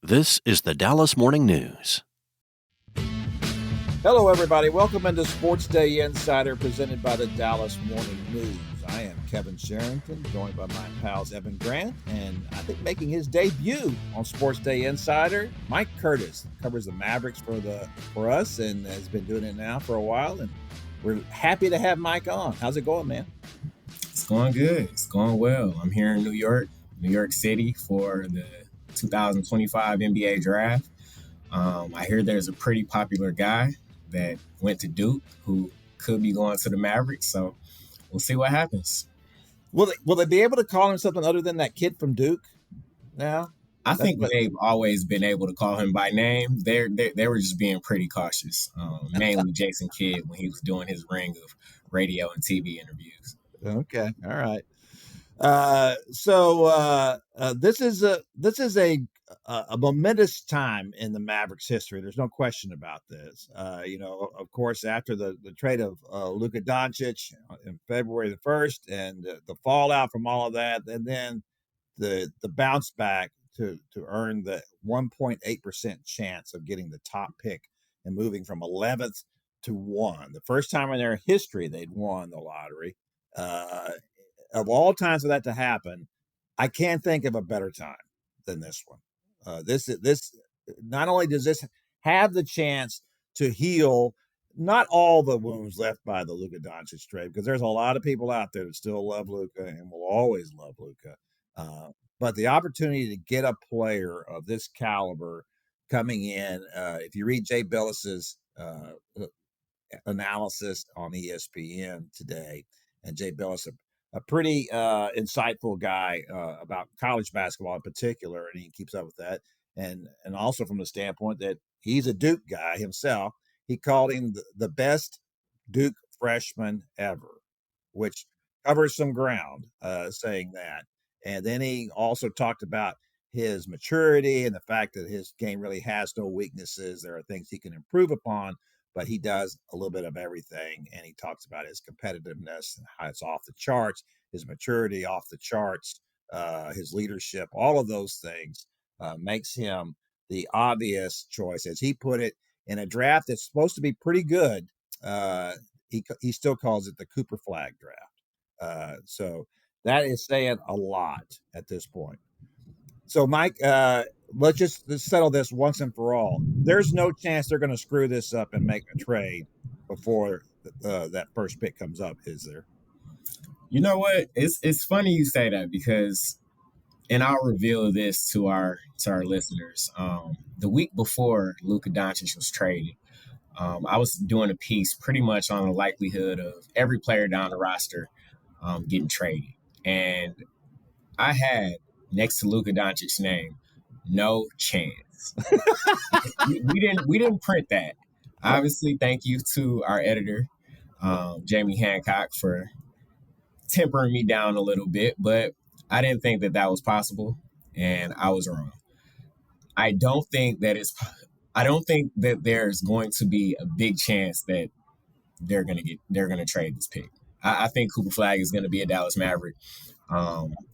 This is the Dallas Morning News. Hello, everybody. Welcome into SportsDay Insider presented by the Dallas Morning News. I am Kevin Sherrington, joined by my pals Evan Grant, and I think making his debut on SportsDay Insider, Mike Curtis covers the Mavericks for us and has been doing it now for a while. And we're happy to have Mike on. How's it going, man? It's going good. It's going well. I'm here in New York City for the 2025 NBA draft. I hear there's a pretty popular guy that went to Duke who could be going to the Mavericks. So we'll see what happens. Will they be able to call him something other than that kid from Duke now? I think they've always been able to call him by name. They were just being pretty cautious, mainly Jason Kidd when he was doing his ring of radio and TV interviews. Okay, all right. So this is a momentous time in the Mavericks history. There's no question about this. Of course, after the trade of Luka Doncic in February the 1st and the fallout from all of that, and then the bounce back to earn the 1.8% chance of getting the top pick and moving from 11th to 1. The first time in their history they'd won the lottery. Of all times for that to happen, I can't think of a better time than this one. This not only does this have the chance to heal not all the wounds left by the Luka Doncic trade, because there's a lot of people out there that still love Luka and will always love Luka. But the opportunity to get a player of this caliber coming in, if you read Jay Billis's analysis on ESPN today, and Jay Billis, a pretty insightful guy about college basketball in particular, and he keeps up with that. And also from the standpoint that he's a Duke guy himself, he called him the best Duke freshman ever, which covers some ground saying that. And then he also talked about his maturity and the fact that his game really has no weaknesses. There are things he can improve upon, but he does a little bit of everything. And he talks about his competitiveness and how it's off the charts, his maturity off the charts, his leadership, all of those things makes him the obvious choice. As he put it, in a draft that's supposed to be pretty good, he still calls it the Cooper Flagg draft. So that is saying a lot at this point. So, Mike, let's settle this once and for all. There's no chance they're going to screw this up and make a trade before that first pick comes up, is there? You know what? It's funny you say that, because, and I'll reveal this to our listeners. The week before Luka Doncic was traded, I was doing a piece pretty much on the likelihood of every player down the roster getting traded, and I had next to Luka Doncic's name, no chance. we didn't print that. Obviously, thank you to our editor, Jamie Hancock, for tempering me down a little bit, but I didn't think that was possible, and I was wrong. I don't think that there's going to be a big chance that they're gonna trade this pick. I think Cooper Flagg is gonna be a Dallas Maverick.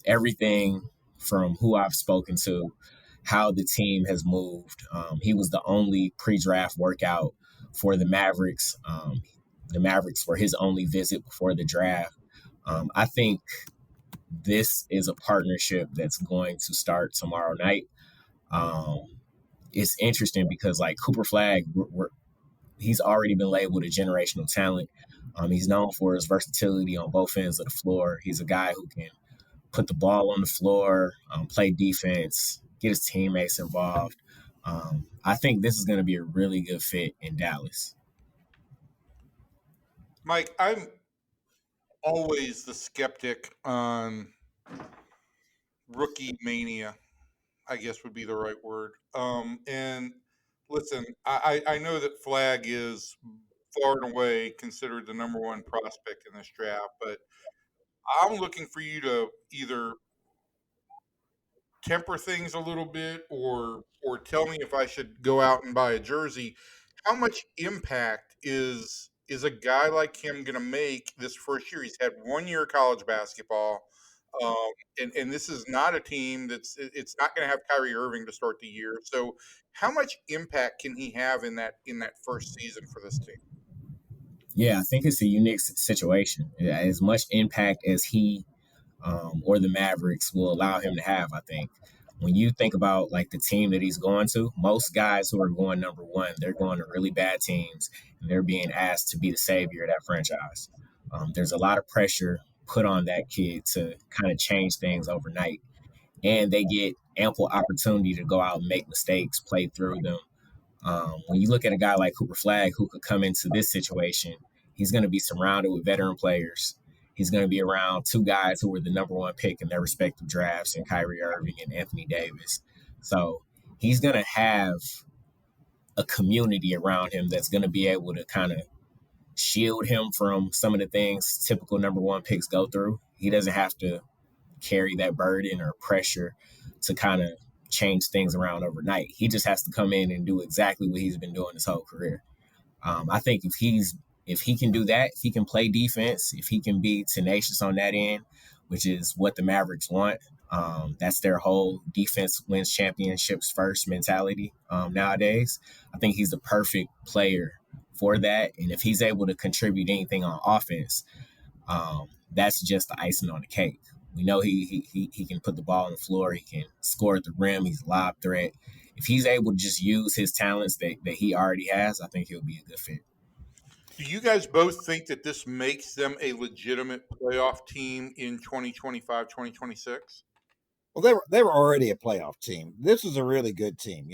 Everything from who I've spoken to, how the team has moved. He was the only pre-draft workout for the Mavericks. The Mavericks were his only visit before the draft. I think this is a partnership that's going to start tomorrow night. It's interesting because, like, Cooper Flagg, he's already been labeled a generational talent. He's known for his versatility on both ends of the floor. He's a guy who can put the ball on the floor, play defense, get his teammates involved. I think this is going to be a really good fit in Dallas. Mike, I'm always the skeptic on rookie mania, I guess would be the right word. And listen, I know that Flagg is far and away considered the number one prospect in this draft, but I'm looking for you to either temper things a little bit or tell me if I should go out and buy a jersey. How much impact is a guy like him going to make this first year? He's had 1 year of college basketball. And this is not a team it's not going to have Kyrie Irving to start the year. So how much impact can he have in that first season for this team? Yeah, I think it's a unique situation. As much impact as he or the Mavericks will allow him to have, I think. When you think about like the team that he's going to, most guys who are going number one, they're going to really bad teams and they're being asked to be the savior of that franchise. There's a lot of pressure put on that kid to kind of change things overnight. And they get ample opportunity to go out and make mistakes, play through them. When you look at a guy like Cooper Flagg, who could come into this situation, he's going to be surrounded with veteran players. He's going to be around two guys who were the number one pick in their respective drafts, and Kyrie Irving and Anthony Davis. So he's going to have a community around him that's going to be able to kind of shield him from some of the things typical number one picks go through. He doesn't have to carry that burden or pressure to kind of change things around overnight. He just has to come in and do exactly what he's been doing his whole career. I think if he can do that, if he can play defense, if he can be tenacious on that end, which is what the Mavericks want, that's their whole defense wins championships first mentality nowadays. I think he's the perfect player for that. And if he's able to contribute anything on offense, that's just the icing on the cake. We know he can put the ball on the floor. He can score at the rim. He's a lob threat. If he's able to just use his talents that he already has, I think he'll be a good fit. Do you guys both think that this makes them a legitimate playoff team in 2025, 2026? Well, they were already a playoff team. This is a really good team.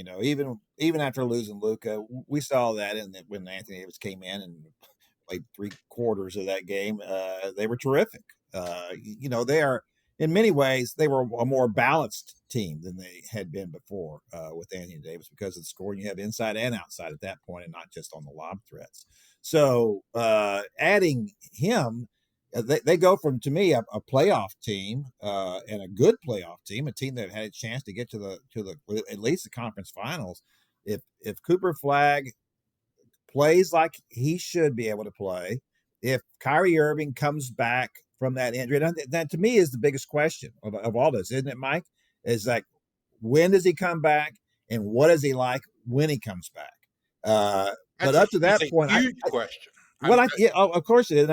Even after losing Luka, we saw that when Anthony Davis came in and played 3/4 of that game. They were terrific. They are, in many ways, they were a more balanced team than they had been before with Anthony Davis because of the scoring you have inside and outside at that point, and not just on the lob threats. So adding him, they go from, to me, a playoff team and a good playoff team, a team that had a chance to get to the at least the conference finals. If Cooper Flagg plays like he should be able to play, if Kyrie Irving comes back from that injury, and that to me is the biggest question of all this, isn't it, Mike? Is like, when does he come back, and what is he like when he comes back? But up to that point, huge question. Well, of course it is,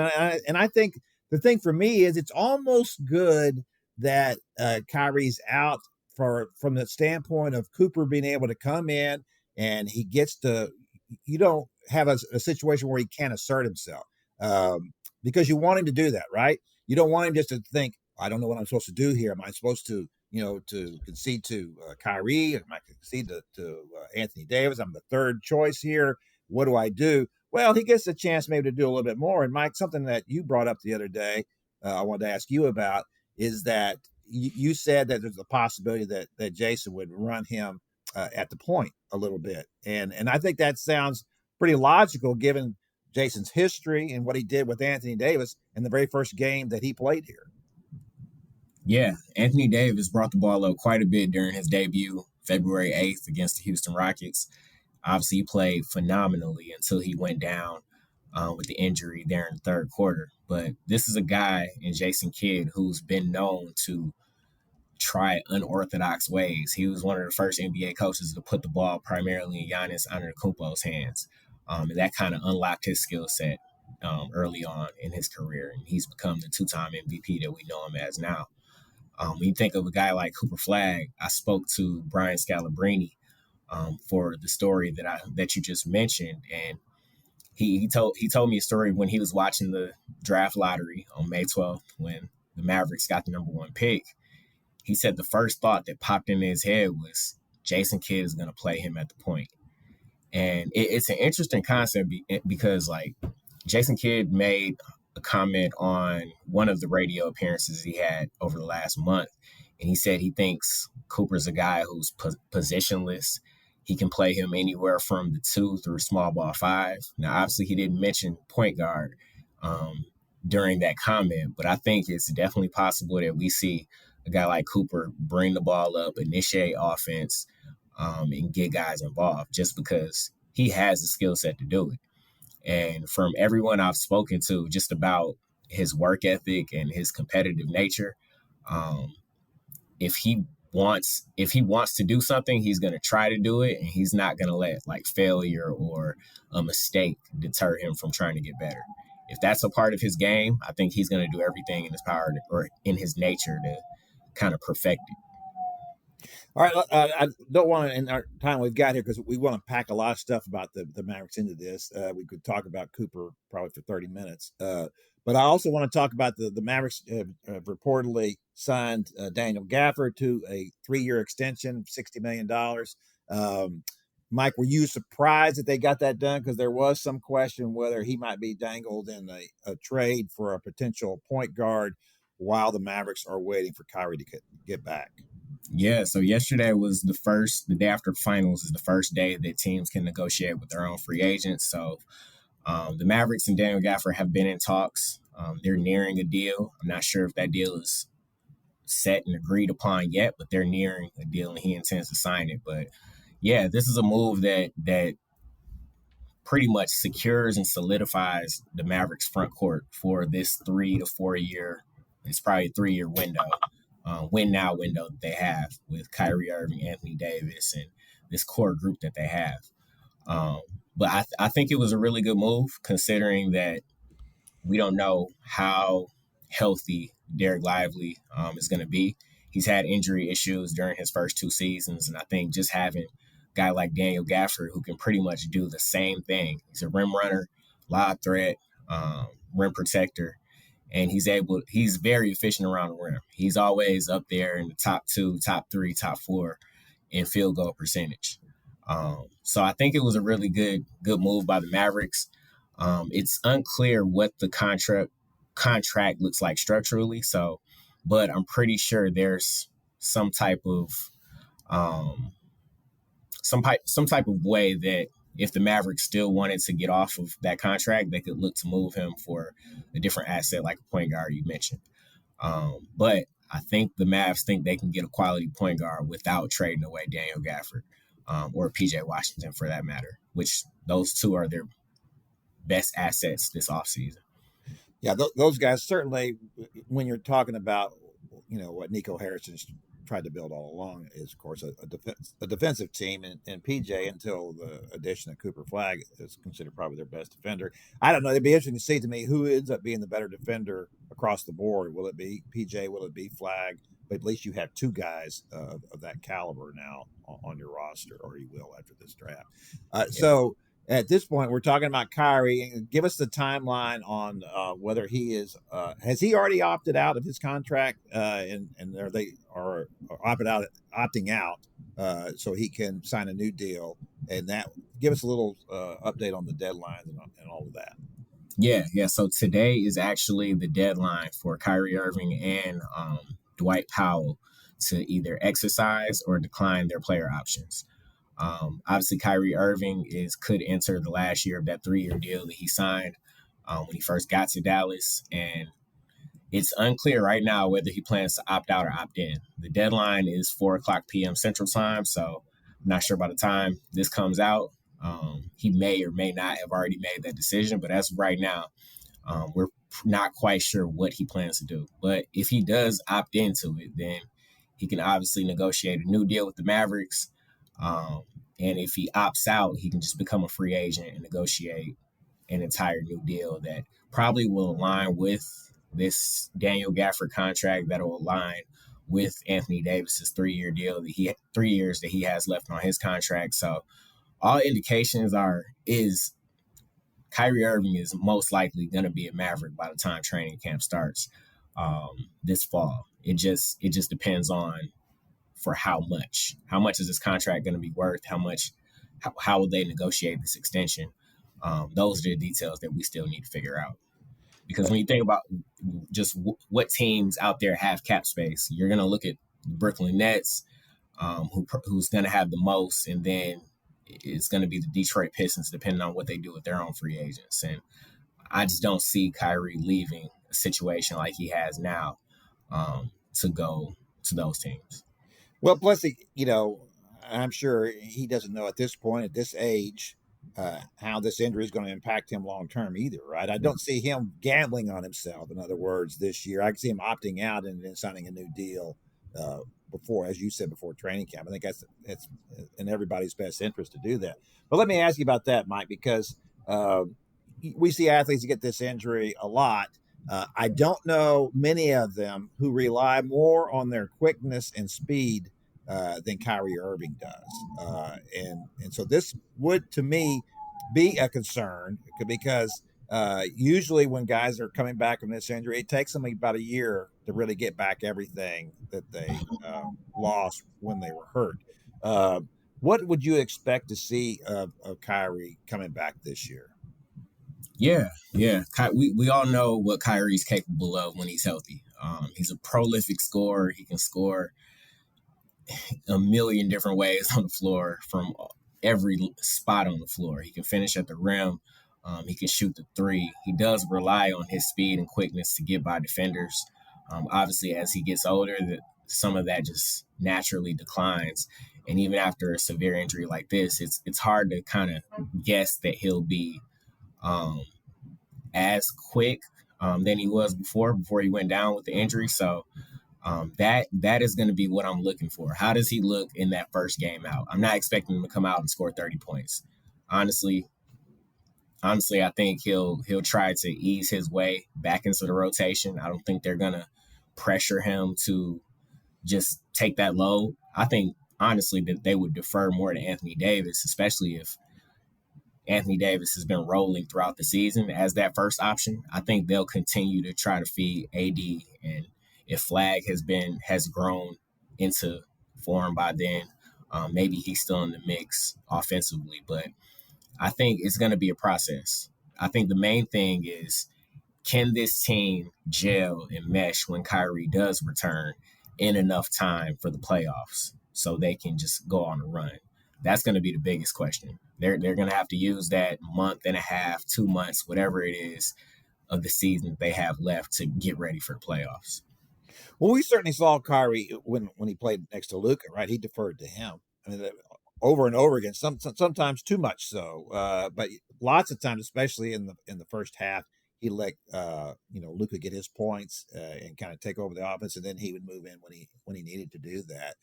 and I think the thing for me is it's almost good that Kyrie's out from the standpoint of Cooper being able to come in and he gets to. You don't have a situation where he can't assert himself because you want him to do that, right? You don't want him just to think, I don't know what I'm supposed to do here. Am I supposed to, to concede to Kyrie? Am I concede to Anthony Davis? I'm the third choice here. What do I do? Well, he gets a chance maybe to do a little bit more. And Mike, something that you brought up the other day, I wanted to ask you about is that you said that there's a possibility that Jason would run him at the point a little bit. And I think that sounds pretty logical given Jason's history and what he did with Anthony Davis in the very first game that he played here. Yeah, Anthony Davis brought the ball up quite a bit during his debut February 8th against the Houston Rockets. Obviously, he played phenomenally until he went down with the injury there in the third quarter. But this is a guy in Jason Kidd who's been known to try unorthodox ways. He was one of the first NBA coaches to put the ball primarily in Giannis Antetokounmpo's hands. And that kind of unlocked his skill set early on in his career. And he's become the two-time MVP that we know him as now. When you think of a guy like Cooper Flagg, I spoke to Brian Scalabrine for the story that you just mentioned. And he told me a story when he was watching the draft lottery on May 12th when the Mavericks got the number one pick. He said the first thought that popped into his head was Jason Kidd is going to play him at the point. And it's an interesting concept because, like, Jason Kidd made a comment on one of the radio appearances he had over the last month. And he said he thinks Cooper's a guy who's positionless. He can play him anywhere from the 2 through small ball 5. Now, obviously, he didn't mention point guard during that comment, but I think it's definitely possible that we see a guy like Cooper bring the ball up, initiate offense, and get guys involved just because he has the skill set to do it. And from everyone I've spoken to just about his work ethic and his competitive nature, Um, if he wants to do something, he's going to try to do it, and he's not going to let like failure or a mistake deter him from trying to get better. If that's a part of his game, I think he's going to do everything in his power or in his nature to kind of perfect it. All right, I don't want to, in our time we've got here, because we want to pack a lot of stuff about the Mavericks into this. We could talk about Cooper probably for 30 minutes. But I also want to talk about the Mavericks have reportedly signed Daniel Gafford to a 3-year extension, $60 million. Mike, were you surprised that they got that done? Because there was some question whether he might be dangled in a trade for a potential point guard while the Mavericks are waiting for Kyrie to get back. Yeah, so yesterday was the day after the finals is the first day that teams can negotiate with their own free agents. So the Mavericks and Daniel Gafford have been in talks. They're nearing a deal. I'm not sure if that deal is set and agreed upon yet, but they're nearing a deal and he intends to sign it. But yeah, this is a move that pretty much secures and solidifies the Mavericks front court for this 3 to 4 year. It's probably a 3-year window. Win now window that they have with Kyrie Irving, Anthony Davis, and this core group that they have. But I think it was a really good move considering that we don't know how healthy Derek Lively is going to be. He's had injury issues during his first 2 seasons, and I think just having a guy like Daniel Gafford who can pretty much do the same thing. He's a rim runner, lob threat, rim protector. And he's very efficient around the rim. He's always up there in the top 2, top 3, top 4 in field goal percentage. So I think it was a really good move by the Mavericks. It's unclear what the contract looks like structurally. But I'm pretty sure there's some type of way that if the Mavericks still wanted to get off of that contract, they could look to move him for a different asset like a point guard you mentioned. But I think the Mavs think they can get a quality point guard without trading away Daniel Gafford or PJ Washington for that matter, which those two are their best assets this offseason. Yeah, those guys certainly, when you're talking about, what Nico Harrison's tried to build all along is, of course, a defensive team, and PJ, until the addition of Cooper Flagg, is considered probably their best defender. I don't know. It'd be interesting to see to me who ends up being the better defender across the board. Will it be PJ? Will it be Flagg? But at least you have 2 guys of that caliber now on your roster, or you will after this draft. So at this point, we're talking about Kyrie. Give us the timeline on whether he is has he already opted out of his contract, and are opting out so he can sign a new deal, and that give us a little update on the deadlines and all of that. Yeah. So today is actually the deadline for Kyrie Irving and Dwight Powell to either exercise or decline their player options. Obviously, Kyrie Irving could enter the last year of that 3-year deal that he signed when he first got to Dallas, and it's unclear right now whether he plans to opt out or opt in. The deadline is 4:00 p.m. Central Time, so I'm not sure by the time this comes out, he may or may not have already made that decision. But as of right now, we're not quite sure what he plans to do. But if he does opt into it, then he can obviously negotiate a new deal with the Mavericks. And if he opts out, he can just become a free agent and negotiate an entire new deal that probably will align with this Daniel Gafford contract, that will align with Anthony Davis's 3-year deal 3 years that he has left on his contract. So all indications is Kyrie Irving is most likely going to be a Maverick by the time training camp starts this fall. It just depends on for how much is this contract going to be worth? How will they negotiate this extension? Those are the details that we still need to figure out. Because when you think about just what teams out there have cap space, you're going to look at the Brooklyn Nets, who's going to have the most, and then it's going to be the Detroit Pistons, depending on what they do with their own free agents. And I just don't see Kyrie leaving a situation like he has now to go to those teams. Well, plus, I'm sure he doesn't know at this point, at this age, how this injury is going to impact him long term either, right? I don't see him gambling on himself. In other words, this year, I can see him opting out and then signing a new deal before, as you said, before training camp. I think it's in everybody's best interest to do that. But let me ask you about that, Mike, because we see athletes get this injury a lot. I don't know many of them who rely more on their quickness and speed than Kyrie Irving does. And so this would, to me, be a concern because usually when guys are coming back from this injury, it takes them about a year to really get back everything that they lost when they were hurt. What would you expect to see of Kyrie coming back this year? Yeah. We all know what Kyrie's capable of when he's healthy. He's a prolific scorer. He can score a million different ways on the floor from every spot on the floor. He can finish at the rim. He can shoot the three. He does rely on his speed and quickness to get by defenders. Obviously, as he gets older, some of that just naturally declines. And even after a severe injury like this, it's hard to kind of guess that he'll be as quick than he was before he went down with the injury. So that is going to be what I'm looking for. How does he look in that first game out? I'm not expecting him to come out and score 30 points. Honestly, I think he'll try to ease his way back into the rotation. I don't think they're going to pressure him to just take that load. I think, honestly, that they would defer more to Anthony Davis, especially if Anthony Davis has been rolling throughout the season as that first option. I think they'll continue to try to feed AD, and if Flagg has grown into form by then, maybe he's still in the mix offensively. But I think it's going to be a process. I think the main thing is, can this team gel and mesh when Kyrie does return in enough time for the playoffs so they can just go on a run? That's going to be the biggest question. They're going to have to use that month and a half, 2 months, whatever it is, of the season that they have left to get ready for the playoffs. Well, we certainly saw Kyrie when he played next to Luka, right? He deferred to him. I mean, over and over again. Sometimes too much so, but lots of times, especially in the first half, he let Luka get his points and kind of take over the offense, and then he would move in when he needed to do that.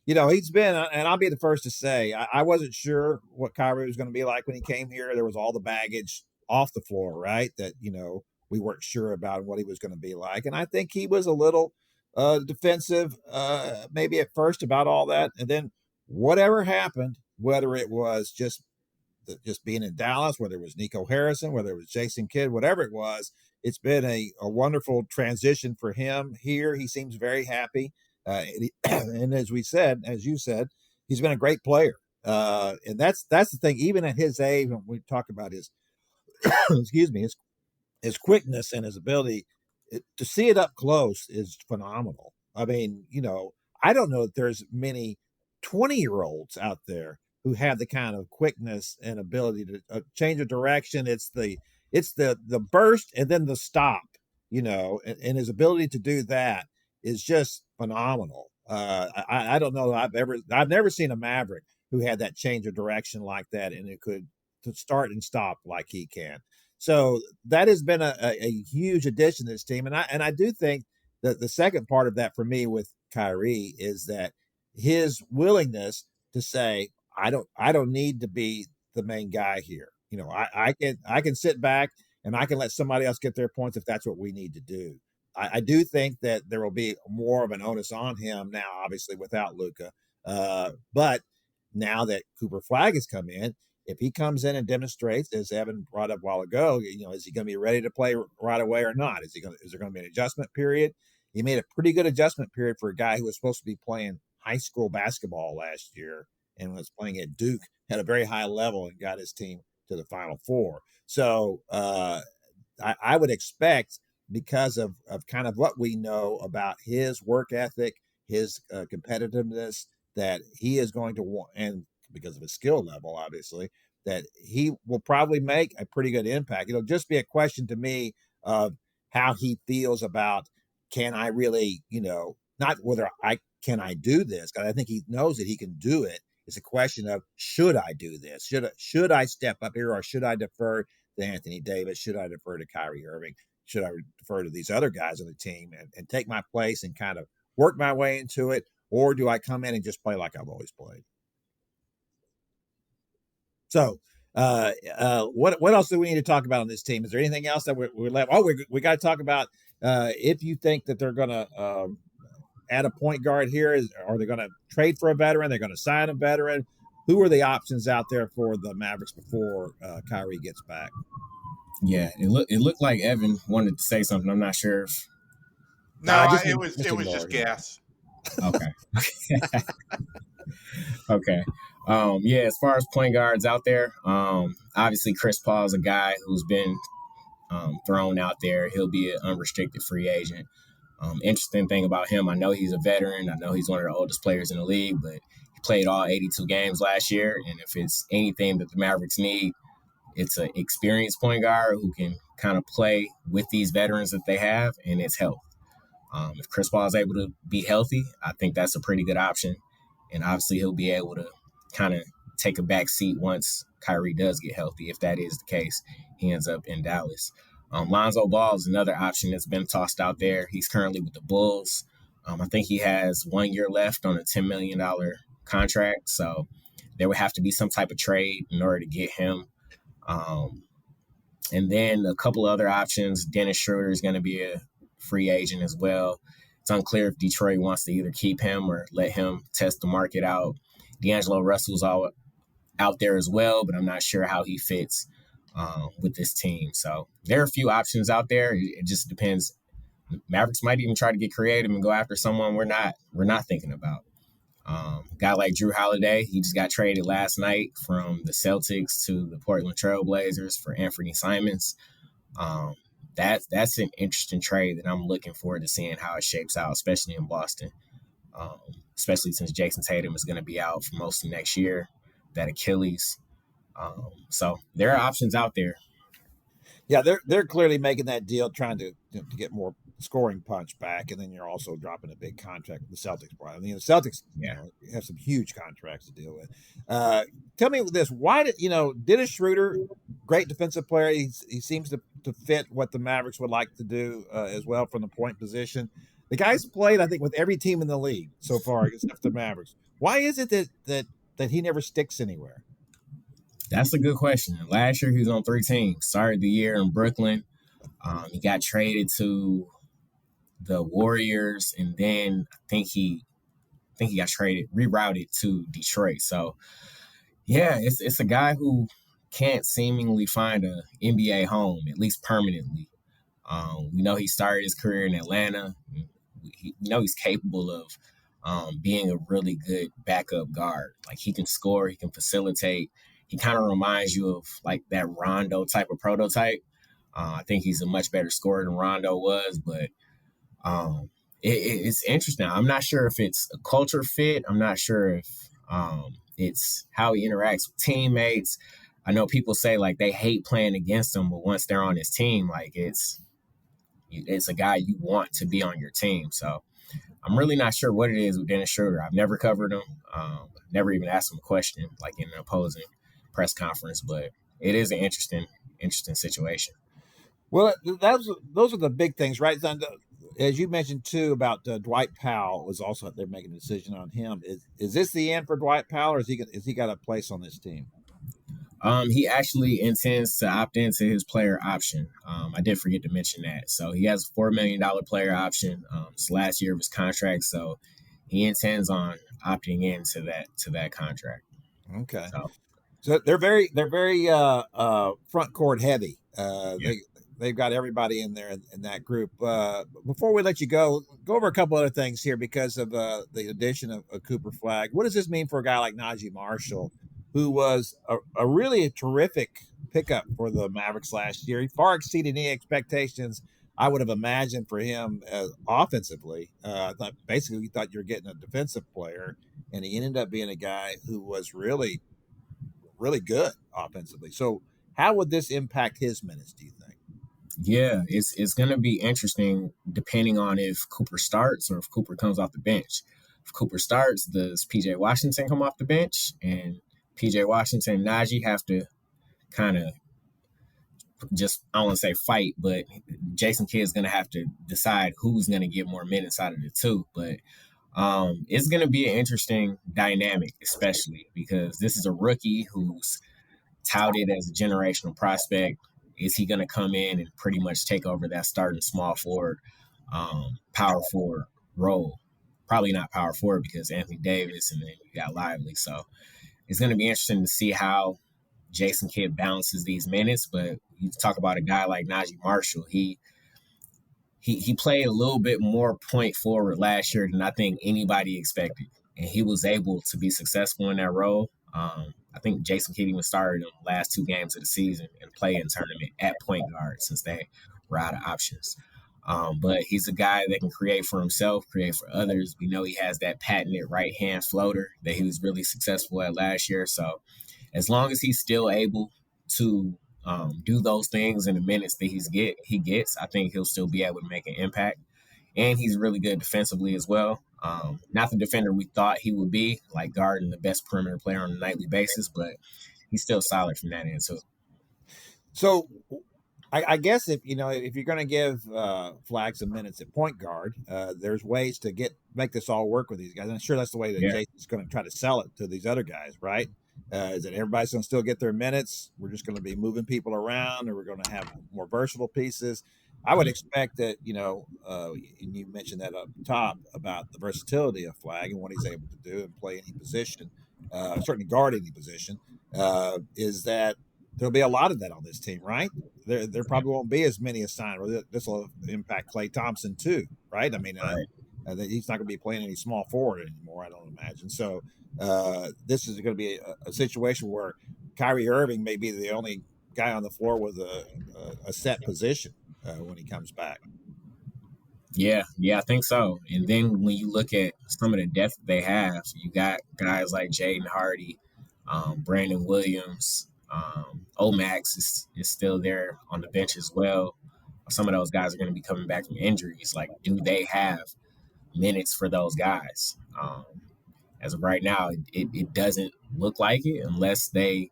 He's been, and I'll be the first to say, I wasn't sure what Kyrie was going to be like when he came here. There was all the baggage off the floor, right? That, we weren't sure about what he was going to be like. And I think he was a little defensive, maybe at first about all that. And then whatever happened, whether it was just being in Dallas, whether it was Nico Harrison, whether it was Jason Kidd, whatever it was, it's been a wonderful transition for him here. He seems very happy. And as you said, he's been a great player. And that's the thing, even at his age, when we talk about his, his quickness and his ability to see it up close is phenomenal. I mean, I don't know that there's many 20-year-olds out there who have the kind of quickness and ability to change a direction. It's the burst and then the stop, and his ability to do that is just phenomenal. I don't know. I've never seen a Maverick who had that change of direction like that, and it could to start and stop like he can. So that has been a huge addition to this team, and I do think that the second part of that for me with Kyrie is that his willingness to say, I don't need to be the main guy here. I can sit back and I can let somebody else get their points if that's what we need to do. I do think that there will be more of an onus on him now, obviously without Luka. But now that Cooper Flagg has come in, if he comes in and demonstrates, as Evan brought up a while ago, is he going to be ready to play right away or not? Is there going to be an adjustment period? He made a pretty good adjustment period for a guy who was supposed to be playing high school basketball last year and was playing at Duke at a very high level and got his team to the Final Four. So I would expect, because of kind of what we know about his work ethic, his competitiveness, that he is going to want, and because of his skill level, obviously, that he will probably make a pretty good impact. It'll just be a question to me of how he feels about, can I really, not whether can I do this? Because I think he knows that he can do it. It's a question of, should I do this? Should I step up here, or should I defer to Anthony Davis? Should I defer to Kyrie Irving? Should I defer to these other guys on the team and take my place and kind of work my way into it? Or do I come in and just play like I've always played? So, what else do we need to talk about on this team? Is there anything else that we're left? Oh, we got to talk about if you think that they're going to add a point guard here. Are they going to trade for a veteran? They're going to sign a veteran. Who are the options out there for the Mavericks before Kyrie gets back? Yeah, it looked like Evan wanted to say something. I'm not sure if. No, it was just gas. Okay. Okay. Yeah, as far as point guards out there, obviously Chris Paul is a guy who's been thrown out there. He'll be an unrestricted free agent. Interesting thing about him, I know he's a veteran. I know he's one of the oldest players in the league, but he played all 82 games last year. And if it's anything that the Mavericks need, it's an experienced point guard who can kind of play with these veterans that they have, and it's health. If Chris Paul is able to be healthy, I think that's a pretty good option. And obviously he'll be able to kind of take a back seat once Kyrie does get healthy. If that is the case, he ends up in Dallas. Lonzo Ball is another option that's been tossed out there. He's currently with the Bulls. I think he has 1 year left on a $10 million contract. So there would have to be some type of trade in order to get him. And then a couple other options. Dennis Schroeder is going to be a free agent as well. It's unclear if Detroit wants to either keep him or let him test the market out. D'Angelo Russell's all out there as well, but I'm not sure how he fits with this team. So there are a few options out there. It just depends. Mavericks might even try to get creative and go after someone we're not thinking about. A guy like Drew Holiday, he just got traded last night from the Celtics to the Portland Trail Blazers for Anthony Simons. That's an interesting trade that I'm looking forward to seeing how it shapes out, especially in Boston, especially since Jason Tatum is going to be out for most of next year, that Achilles. So there are options out there. Yeah, they're clearly making that deal, trying to get more scoring punch back, and then you're also dropping a big contract with the Celtics. I mean, the Celtics have some huge contracts to deal with. Tell me this: why did Dennis Schroeder, great defensive player? He seems to fit what the Mavericks would like to do as well from the point position. The guy's played, I think, with every team in the league so far, except the Mavericks. Why is it that he never sticks anywhere? That's a good question. Last year, he was on 3 teams. Started the year in Brooklyn. He got traded to the Warriors, and then I think he got rerouted to Detroit. So, yeah, it's a guy who can't seemingly find an NBA home, at least permanently. We know he started his career in Atlanta. We know he's capable of being a really good backup guard. Like, he can score, he can facilitate. He kind of reminds you of like that Rondo type of prototype. I think he's a much better scorer than Rondo was, but it's interesting. I'm not sure if it's a culture fit. I'm not sure if it's how he interacts with teammates. I know people say like they hate playing against him, but once they're on his team, like it's a guy you want to be on your team. So I'm really not sure what it is with Dennis Schroeder. I've never covered him. Never even asked him a question like in an opposing press conference, but it is an interesting situation. Well, those are the big things, right? As you mentioned too about Dwight Powell was also they're making a decision on him. Is this the end for Dwight Powell, or is he got a place on this team? He actually intends to opt into his player option. I did forget to mention that. So he has a $4 million player option. It's last year of his contract, so he intends on opting into that contract. Okay. So they're very front court heavy. They've got everybody in there in that group. Before we let you go over a couple other things here because of the addition of Cooper Flagg. What does this mean for a guy like Najee Marshall, who was a really terrific pickup for the Mavericks last year? He far exceeded any expectations I would have imagined for him offensively. I thought basically you thought you were getting a defensive player, and he ended up being a guy who was really, really good offensively. So how would this impact his minutes, do you think? Yeah, it's going to be interesting depending on if Cooper starts or if Cooper comes off the bench. if Cooper starts, does PJ Washington come off the bench? And PJ Washington and Najee have to kind of just, I don't want to say fight, but Jason Kidd's going to have to decide who's going to get more minutes out of the two. But it's going to be an interesting dynamic, especially because this is a rookie who's touted as a generational prospect. Is he going to come in and pretty much take over that starting small forward, power forward role? Probably not power forward because Anthony Davis and then you got Lively. So it's going to be interesting to see how Jason Kidd balances these minutes. But you talk about a guy like Najee Marshall. He played a little bit more point forward last year than I think anybody expected. And he was able to be successful in that role. I think Jason Kidd even started in the last 2 games of the season and play in tournament at point guard since they were out of options. But he's a guy that can create for himself, create for others. We know he has that patented right-hand floater that he was really successful at last year. So as long as he's still able to do those things in the minutes that he gets, I think he'll still be able to make an impact. And he's really good defensively as well. Not the defender we thought he would be, like guarding the best perimeter player on a nightly basis, but he's still solid from that end too. So I guess if you're going to give Flagg some minutes at point guard, there's ways to make this all work with these guys. And I'm sure that's the way that Jason's going to try to sell it to these other guys, right? Is that everybody's going to still get their minutes? We're just going to be moving people around, or we're going to have more versatile pieces. I would expect that, and you mentioned that up top about the versatility of Flagg and what he's able to do and play any position, certainly guard any position, is that there'll be a lot of that on this team, right? There probably won't be as many assigned. This will impact Klay Thompson too, right? I mean, he's not going to be playing any small forward anymore, I don't imagine. So this is going to be a situation where Kyrie Irving may be the only guy on the floor with a set position when he comes back. Yeah, I think so. And then when you look at some of the depth they have, you got guys like Jaden Hardy, Brandon Williams, Omax is still there on the bench as well. Some of those guys are going to be coming back from injuries. Like, do they have minutes for those guys? As of right now, it doesn't look like it unless they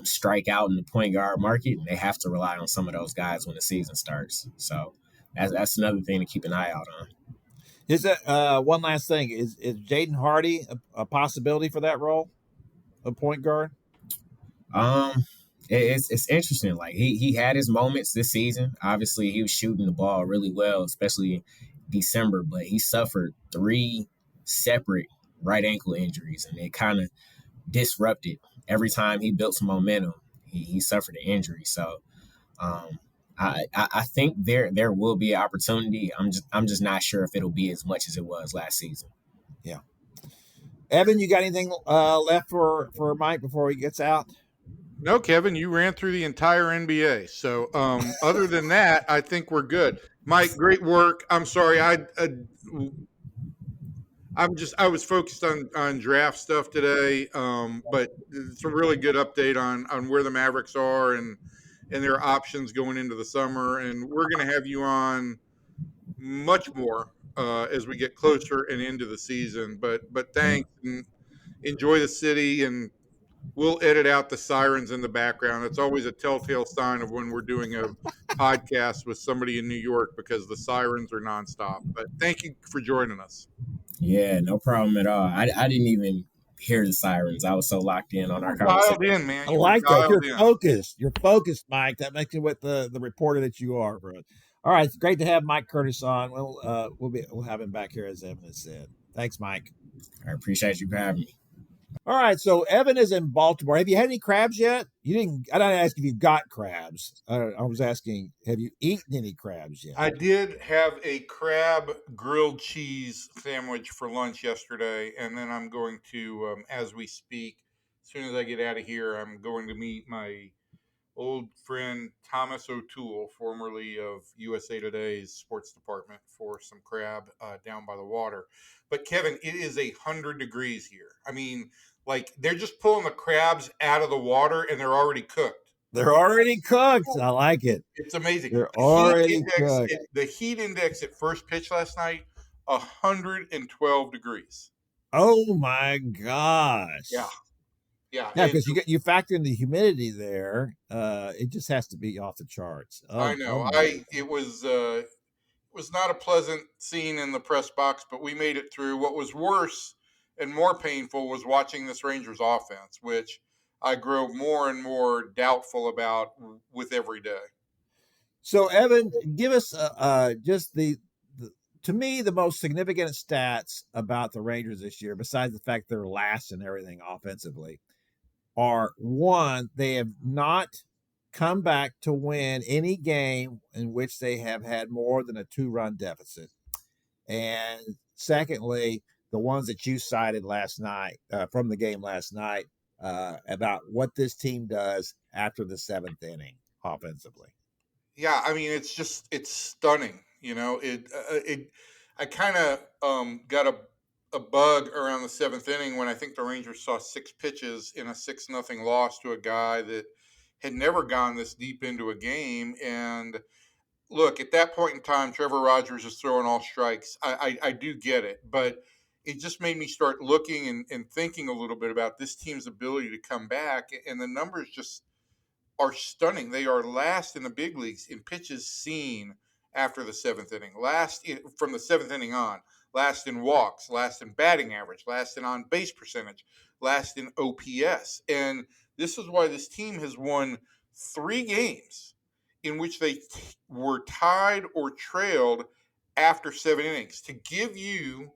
strike out in the point guard market, and they have to rely on some of those guys when the season starts. So that's another thing to keep an eye out on. Is that one last thing? Is Jaden Hardy a possibility for that role, a point guard? It's interesting. Like he had his moments this season. Obviously, he was shooting the ball really well, especially December. But he suffered 3 separate right ankle injuries, and it kind of disrupted every time he built some momentum. He suffered an injury. So I think there will be an opportunity. I'm just not sure if it'll be as much as it was last season. Yeah. Evan, you got anything left for Mike before he gets out? No, Kevin, you ran through the entire NBA. So other than that, I think we're good. Mike, great work. I'm sorry. I was focused on draft stuff today, but it's a really good update on where the Mavericks are and their options going into the summer. And we're going to have you on much more as we get closer and into the season. But thanks, and enjoy the city, and we'll edit out the sirens in the background. It's always a telltale sign of when we're doing a podcast with somebody in New York, because the sirens are nonstop. But thank you for joining us. Yeah, no problem at all. I didn't even hear the sirens. I was so locked in on our conversation. Dialed in, man. I like that. You're focused. You're focused, Mike. That makes you what the reporter that you are, bro. All right, it's great to have Mike Curtis on. We'll have him back here, as Evan has said. Thanks, Mike. I appreciate you for having me. All right, so Evan is in Baltimore. Have you had any crabs yet? You didn't. I didn't ask if you got crabs. I was asking, have you eaten any crabs yet? I did have a crab grilled cheese sandwich for lunch yesterday, and then I'm going to, as we speak, as soon as I get out of here, I'm going to meet my old friend Thomas O'Toole, formerly of USA Today's sports department, for some crab down by the water. But Kevin, it is 100 degrees here. I mean, like, they're just pulling the crabs out of the water and they're already cooked. They're already cooked. I like it. It's amazing. They're already cooked. The heat index at first pitch last night 112 degrees. Oh my gosh. Yeah. Yeah. Yeah, because you factor in the humidity there, it just has to be off the charts. I Oh know. my. It was not a pleasant scene in the press box, but we made it through. What was worse and more painful was watching this Rangers offense, which I grow more and more doubtful about with every day. So Evan, give us just the to me the most significant stats about the Rangers this year, besides the fact they're last in everything offensively, are one, they have not come back to win any game in which they have had more than a 2-run deficit. And secondly, the ones that you cited last night from the game last night about what this team does after the 7th inning offensively. Yeah, I mean it's stunning. I kind of got a bug around the 7th inning when I think the Rangers saw 6 pitches in a 6-0 loss to a guy that had never gone this deep into a game. And look, at that point in time, Trevor Rogers is throwing all strikes. I do get it, but it just made me start looking and thinking a little bit about this team's ability to come back, and the numbers just are stunning. They are last in the big leagues in pitches seen after the 7th inning, from the 7th inning on, last in walks, last in batting average, last in on base percentage, last in OPS. And this is why this team has won 3 games in which they were tied or trailed after 7 innings. To give you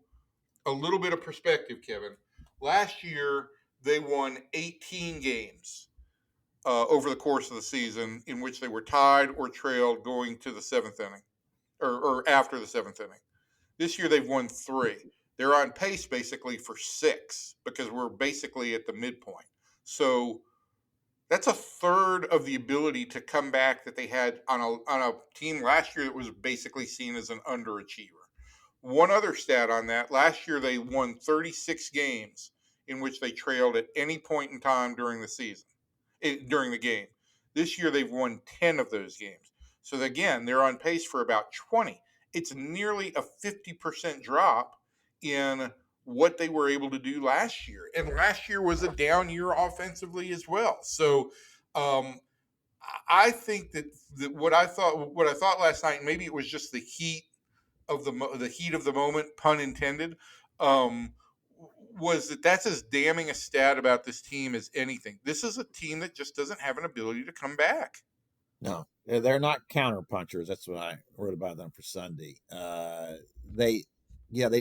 a little bit of perspective, Kevin, last year they won 18 games over the course of the season in which they were tied or trailed going to the 7th inning or after the 7th inning. This year they've won 3. They're on pace basically for 6 because we're basically at the midpoint. So that's a third of the ability to come back that they had on a team last year that was basically seen as an underachiever. One other stat on that: last year they won 36 games in which they trailed at any point in time during the season, during the game. This year they've won 10 of those games. So again, they're on pace for about 20. It's nearly a 50% drop in what they were able to do last year. And last year was a down year offensively as well. So I think that what I thought last night, maybe it was just the heat of the heat of the moment, pun intended, um, was that's as damning a stat about this team as anything. This is a team that just doesn't have an ability to come back. No, they're not counter punchers. That's what I wrote about them for Sunday. They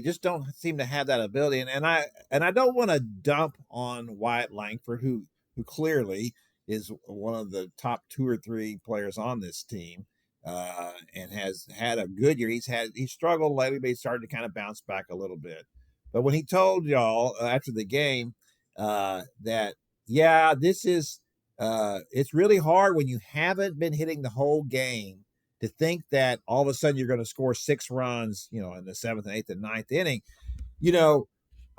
just don't seem to have that ability. And I don't want to dump on Wyatt Langford, who clearly is one of the top 2 or 3 players on this team, and has had a good year. He struggled lately, but he started to kind of bounce back a little bit. But when he told y'all after the game that this is it's really hard when you haven't been hitting the whole game to think that all of a sudden you're going to score 6 runs, in the 7th and 8th and 9th inning.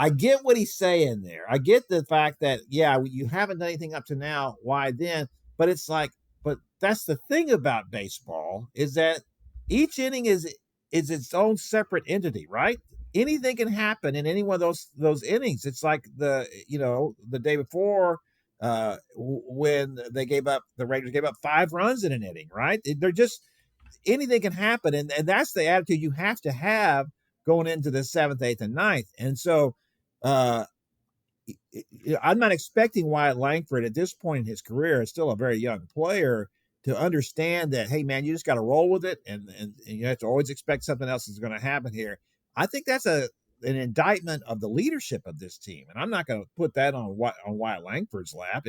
I get what he's saying there. I get the fact that, you haven't done anything up to now. Why then? But it's like, but that's the thing about baseball is that each inning is its own separate entity, right? Anything can happen in any one of those innings. It's like the day before when the Rangers gave up 5 runs in an inning, right? They're just, anything can happen. And that's the attitude you have to have going into the 7th, 8th, and 9th. And so I'm not expecting Wyatt Langford at this point in his career, is still a very young player, to understand that, hey man, you just got to roll with it. And you have to always expect something else is going to happen here. I think that's an indictment of the leadership of this team, and I'm not going to put that on Wyatt Langford's lap.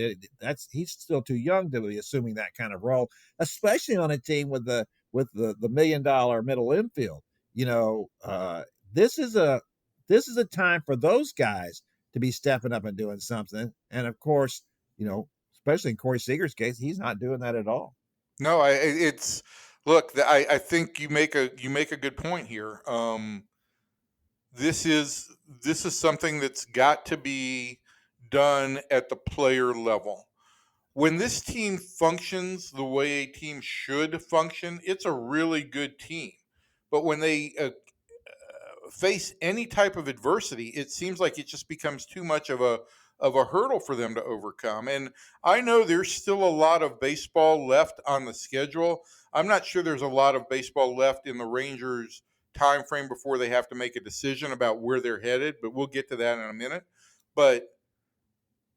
He's still too young to be assuming that kind of role, especially on a team with the $1 million middle infield. This is a time for those guys to be stepping up and doing something. And of course, especially in Corey Seager's case, he's not doing that at all. No, I think you make a good point here. This is something that's got to be done at the player level. When this team functions the way a team should function, it's a really good team. But when they face any type of adversity, it seems like it just becomes too much of a hurdle for them to overcome. And I know there's still a lot of baseball left on the schedule. I'm not sure there's a lot of baseball left in the Rangers time frame before they have to make a decision about where they're headed, but we'll get to that in a minute. But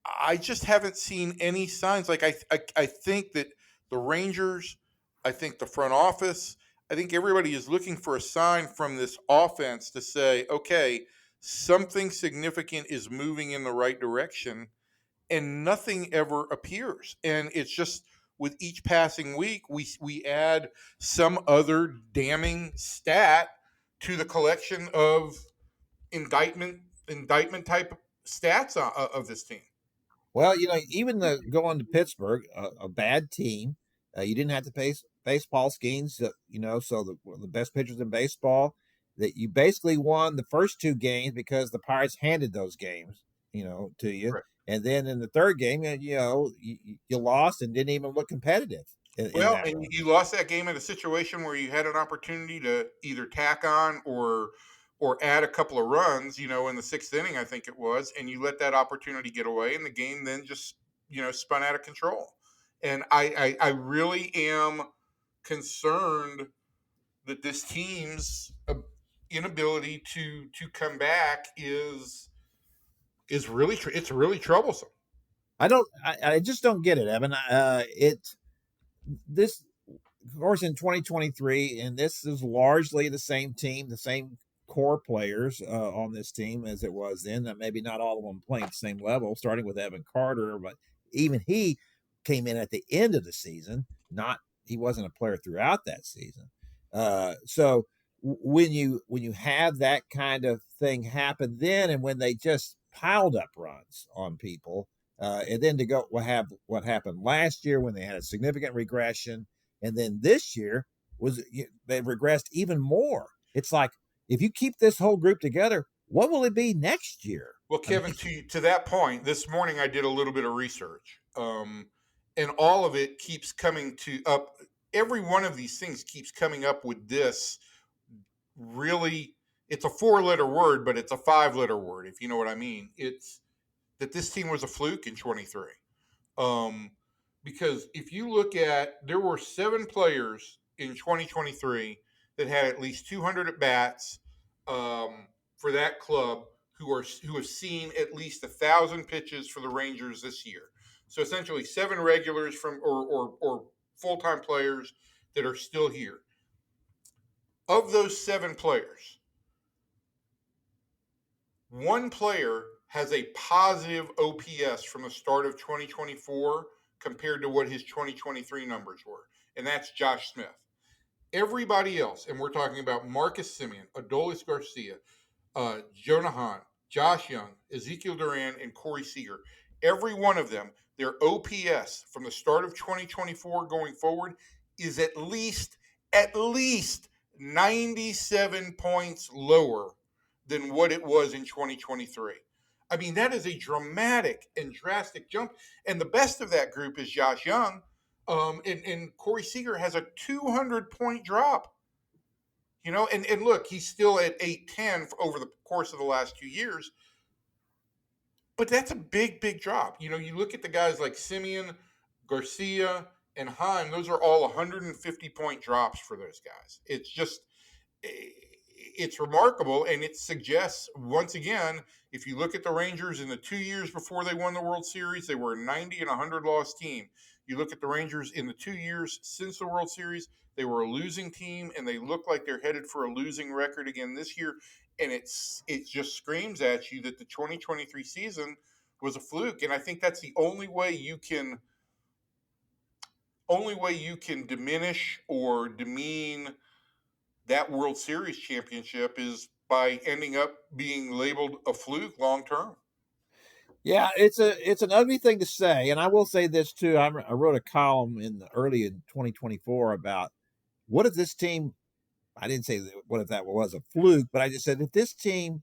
I just haven't seen any signs. Like I think that the Rangers, I think the front office, I think everybody is looking for a sign from this offense to say, okay, something significant is moving in the right direction, and nothing ever appears. And it's just with each passing week, we add some other damning stat to the collection of indictment type stats of this team. Well, even going to Pittsburgh, a bad team, you didn't have to face Paul Skeens, so one of the best pitchers in baseball. That you basically won the first two games because the Pirates handed those games, to you, Right. and then in the third game, you lost and didn't even look competitive. In Well, that and run. you lost that game in a situation where you had an opportunity to either tack on or add a couple of runs, in the sixth inning, I think it was, and you let that opportunity get away, and the game then just spun out of control. And I really am concerned that this team's inability to come back is really it's really troublesome. I just don't get it, Evan. This, of course, in 2023, and this is largely the same team, the same core players on this team as it was then. Maybe not all of them playing at the same level, starting with Evan Carter, but even he came in at the end of the season. He wasn't a player throughout that season. So when you have that kind of thing happen then, and when they just piled up runs on people, and then to go what happened last year when they had a significant regression, and then this year they regressed even more. It's like, if you keep this whole group together, what will it be next year? Well, Kevin, to that point, this morning I did a little bit of research, and all of it keeps coming up. Every one of these things keeps coming up with this. Really, it's a 4-letter word, but it's a 5-letter word, if you know what I mean. It's that this team was a fluke in 23. Because if you look at, there were 7 players in 2023 that had at least 200 at bats for that club who have seen at least 1,000 pitches for the Rangers this year. So essentially, 7 regulars from or full time players that are still here. Of those 7 players, 1 player has a positive OPS from the start of 2024 compared to what his 2023 numbers were, and that's Josh Smith. Everybody else, and we're talking about Marcus Semien, Adolis Garcia, Jonah Hahn, Josh Young, Ezekiel Duran, and Corey Seager, every one of them, their OPS from the start of 2024 going forward is at least 97 points lower than what it was in 2023. I mean, that is a dramatic and drastic jump. And the best of that group is Josh Young. And Corey Seager has a 200-point drop. And look, he's still at 810 over the course of the last 2 years. But that's a big, big drop. You look at the guys like Semien, Garcia, and Heim, those are all 150-point drops for those guys. It's just, it's remarkable, and it suggests, once again, if you look at the Rangers in the 2 years before they won the World Series, they were a 90 and 100 loss team. You look at the Rangers in the 2 years since the World Series, they were a losing team, and they look like they're headed for a losing record again this year. And it just screams at you that the 2023 season was a fluke. And I think that's the only way you can diminish or demean that World Series championship is by ending up being labeled a fluke long term. Yeah, it's an ugly thing to say, and I will say this too. I wrote a column early in 2024 about what if this team. I didn't say what if that was a fluke, but I just said if this team,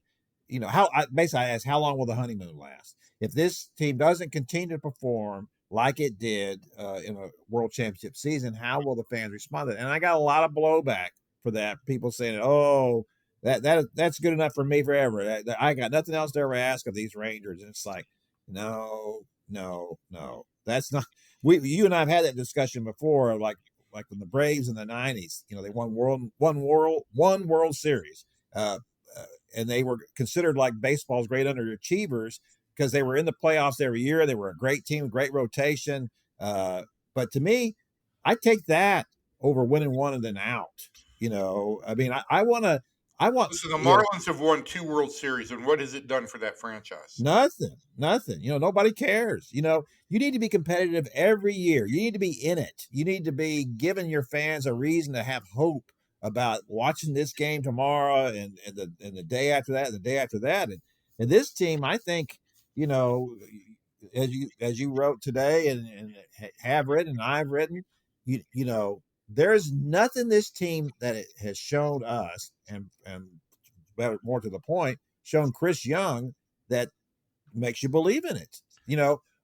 basically I asked how long will the honeymoon last? If this team doesn't continue to perform like it did in a World Championship season, how will the fans respond to it? And I got a lot of blowback for that. People saying, "Oh, That's good enough for me forever. I got nothing else to ever ask of these Rangers. And it's like, no. That's not. You and I have had that discussion before. Like when the Braves in the '90s, they won one World Series, uh, and they were considered like baseball's great underachievers because they were in the playoffs every year. They were a great team, great rotation. But to me, I take that over winning one and then out. I mean, I want to. I want. So the Marlins have won 2 World Series, and what has it done for that franchise? Nothing. Nobody cares. You need to be competitive every year. You need to be in it. You need to be giving your fans a reason to have hope about watching this game tomorrow and the day after that, and the day after that. And this team, I think, as you wrote today and have written and I've written, there's nothing this team that it has shown us and more to the point, shown Chris Young that makes you believe in it.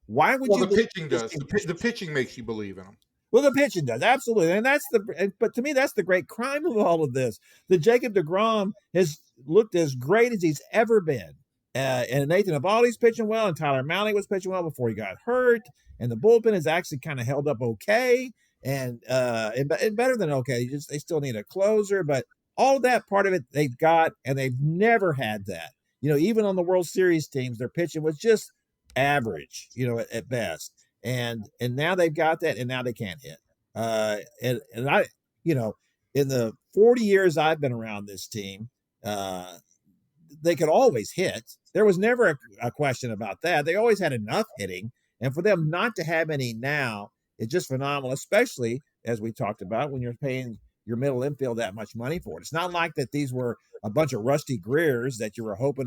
Why would you? Well, the pitching does. The pitching makes you believe in them. Well, the pitching does, absolutely, and but to me, that's the great crime of all of this. The Jacob deGrom has looked as great as he's ever been, and Nathan Eovaldi's pitching well, and Tyler Mahle was pitching well before he got hurt, and the bullpen has actually kind of held up okay, and better than okay. They still need a closer, but all of that part of it they've got, and they've never had that. Even on the World Series teams, their pitching was just average, at best. And now they've got that, and now they can't hit. And I, in the 40 years I've been around this team, they could always hit. There was never a question about that. They always had enough hitting, and for them not to have any now is just phenomenal. Especially as we talked about when you're paying your middle infield that much money for it. It's not like that these were a bunch of Rusty Greers that you were hoping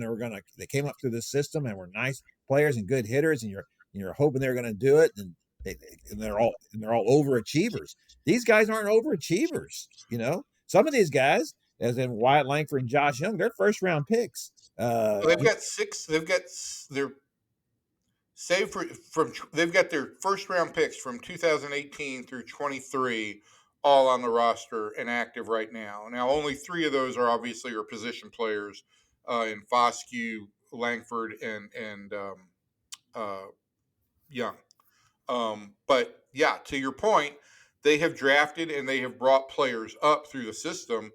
they came up through the system and were nice players and good hitters, and you're hoping they're going to do it, and they're all overachievers. These guys aren't overachievers. Some of these guys, as in Wyatt Langford and Josh Young, they're first round picks. They've got 6. They've got their they've got their first round picks from 2018 through 23 all on the roster and active right now. Now, only 3 of those are obviously position players in Foscue, Langford, and Young. But yeah, to your point, they have drafted and they have brought players up through the system.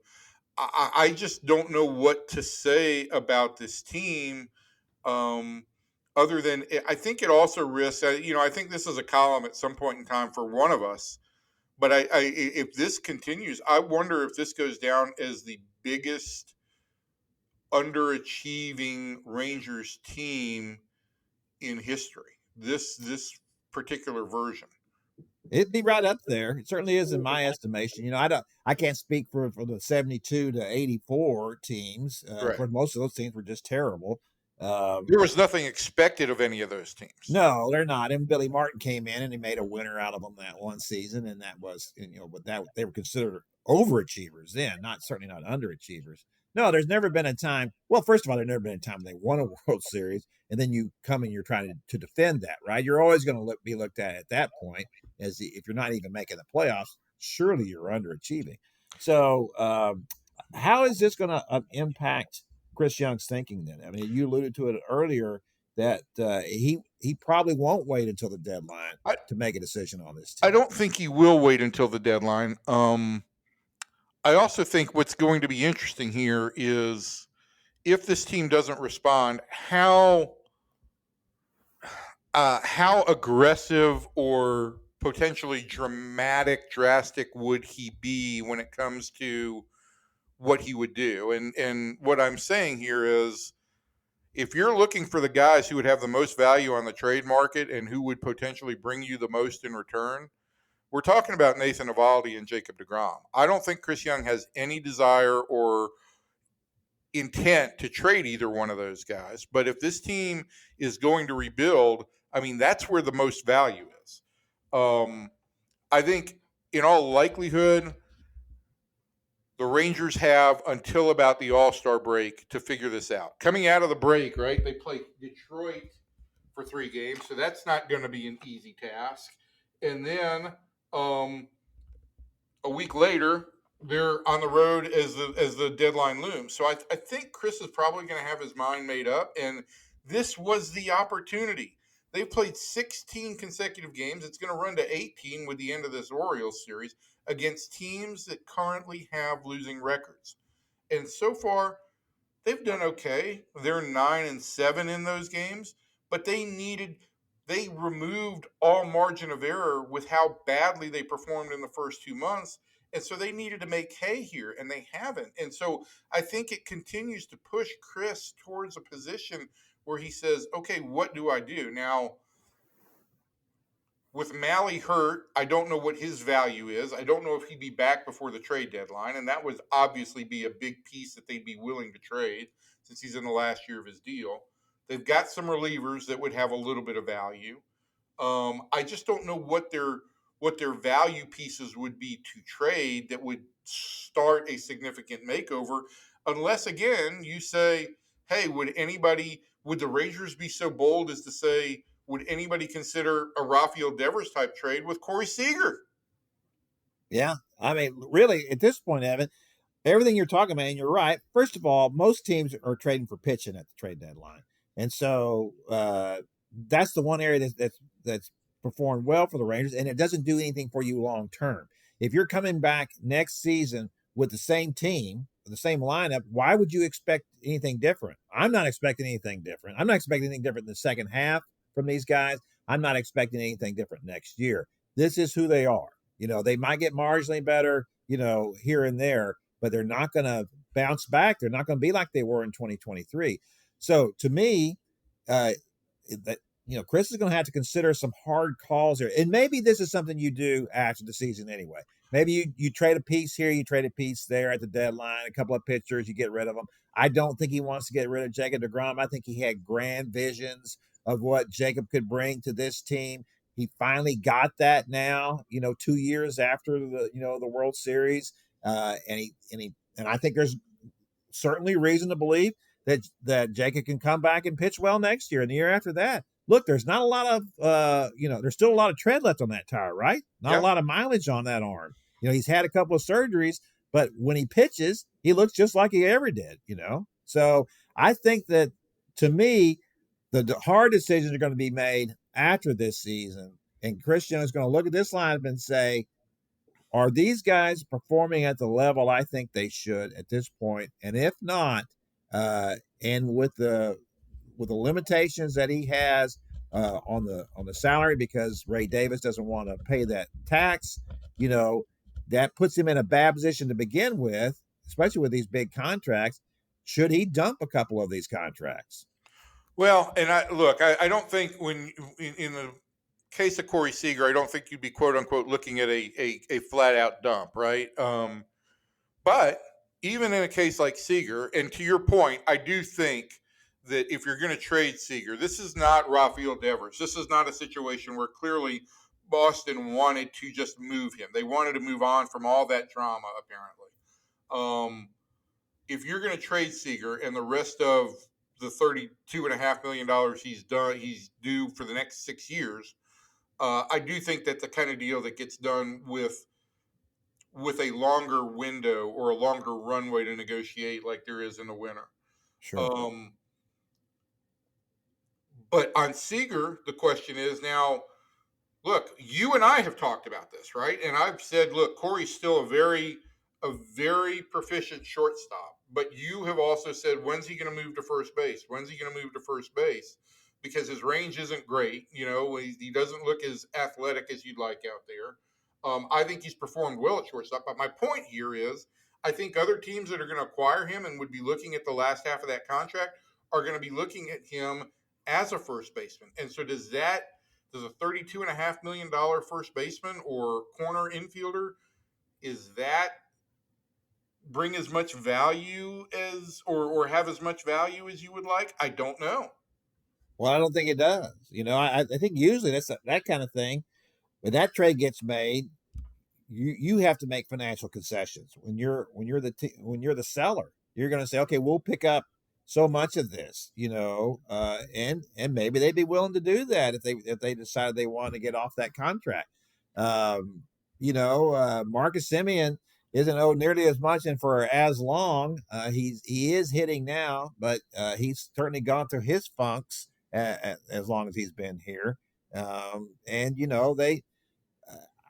I just don't know what to say about this team. Other than I think it also risks. I think this is a column at some point in time for one of us. But if this continues, I wonder if this goes down as the biggest underachieving Rangers team in history. This particular version. It'd be right up there. It certainly is in my estimation. I can't speak for the 72 to 84 teams. Right. For most of those teams were just terrible. There was nothing expected of any of those teams. No, they're not. And Billy Martin came in and he made a winner out of them that one season, and that was, but that they were considered overachievers then, certainly not underachievers. No, there's never been a time. Well, first of all, there's never been a time they won a World Series, and then you come and you're trying to defend that, right? You're always going to be looked at that point as if you're not even making the playoffs. Surely you're underachieving. So, how is this going to impact Chris Young's thinking then? I mean, you alluded to it earlier that he probably won't wait until the deadline to make a decision on this team. I don't think he will wait until the deadline. I also think what's going to be interesting here is if this team doesn't respond, how aggressive or potentially drastic would he be when it comes to what he would do? And what I'm saying here is, if you're looking for the guys who would have the most value on the trade market and who would potentially bring you the most in return, we're talking about Nathan Eovaldi and Jacob deGrom. I don't think Chris Young has any desire or intent to trade either one of those guys. But if this team is going to rebuild, I mean, that's where the most value is. I think in all likelihood, the Rangers have until about the All-Star break to figure this out. Coming out of the break, right, they play Detroit for 3 games, so that's not going to be an easy task. And then a week later, they're on the road as the deadline looms. So I think Chris is probably going to have his mind made up, and this was the opportunity. They've played 16 consecutive games. It's going to run to 18 with the end of this Orioles series against teams that currently have losing records. And so far, they've done okay. They're 9-7 in those games, but they removed all margin of error with how badly they performed in the first 2 months. And so they needed to make hay here, and they haven't. And so I think it continues to push Chris towards a position where he says, okay, what do I do? Now, with Mally hurt, I don't know what his value is. I don't know if he'd be back before the trade deadline, and that would obviously be a big piece that they'd be willing to trade since he's in the last year of his deal. They've got some relievers that would have a little bit of value. I just don't know what their value pieces would be to trade that would start a significant makeover, unless again you say, hey, would the Rangers be so bold as to say, would anybody consider a Rafael Devers type trade with Corey Seager? Yeah. I mean, really, at this point, Evan, everything you're talking about, and you're right. First of all, most teams are trading for pitching at the trade deadline. And so that's the one area that's performed well for the Rangers, and it doesn't do anything for you long term. If you're coming back next season with the same team, the same lineup, why would you expect anything different? I'm not expecting anything different. I'm not expecting anything different in the second half from these guys. I'm not expecting anything different next year. This is who they are. They might get marginally better, here and there, but they're not going to bounce back. They're not going to be like they were in 2023. So to me, Chris is going to have to consider some hard calls here. And maybe this is something you do after the season anyway. Maybe you trade a piece here, you trade a piece there at the deadline, a couple of pitchers, you get rid of them. I don't think he wants to get rid of Jacob deGrom. I think he had grand visions of what Jacob could bring to this team. He finally got that now, 2 years after the World Series. And I think there's certainly reason to believe that Jacob can come back and pitch well next year and the year after that. Look, there's not a lot of there's still a lot of tread left on that tire, right? Not a lot of mileage on that arm. He's had a couple of surgeries, but when he pitches, he looks just like he ever did, So I think that, to me, the hard decisions are going to be made after this season. And Chris Jones is going to look at this lineup and say, are these guys performing at the level I think they should at this point? And if not, and with the limitations that he has on the salary, because Ray Davis doesn't want to pay that tax, that puts him in a bad position to begin with, especially with these big contracts. Should he dump a couple of these contracts? Well, and I don't think in the case of Corey Seager, I don't think you'd be quote unquote looking at a flat out dump, right? But even in a case like Seager, and to your point, I do think that if you're going to trade Seager, this is not Rafael Devers. This is not a situation where clearly Boston wanted to just move him. They wanted to move on from all that drama, apparently. If you're going to trade Seager and the rest of the $32.5 million he's due for the next 6 years, I do think that's the kind of deal that gets done with a longer window or a longer runway to negotiate, like there is in the winter. Sure. But on Seager, the question is now, look, you and I have talked about this, right? And I've said, look, Corey's still a very proficient shortstop. But you have also said, when's he going to move to first base? When's he going to move to first base? Because his range isn't great. He doesn't look as athletic as you'd like out there. I think he's performed well at shortstop. But my point here is, I think other teams that are going to acquire him and would be looking at the last half of that contract are going to be looking at him as a first baseman. And so does a $32.5 million first baseman or corner infielder, is that bring as much value as or have as much value as you would like? I don't know. Well, I don't think it does. I think usually that's that kind of thing. When that trade gets made, you have to make financial concessions. When you're the seller, you're going to say, okay, we'll pick up so much of this, and maybe they'd be willing to do that if they decided they wanted to get off that contract. Marcus Semien, isn't owed nearly as much and for as long. He is hitting now, but he's certainly gone through his funks as long as he's been here. And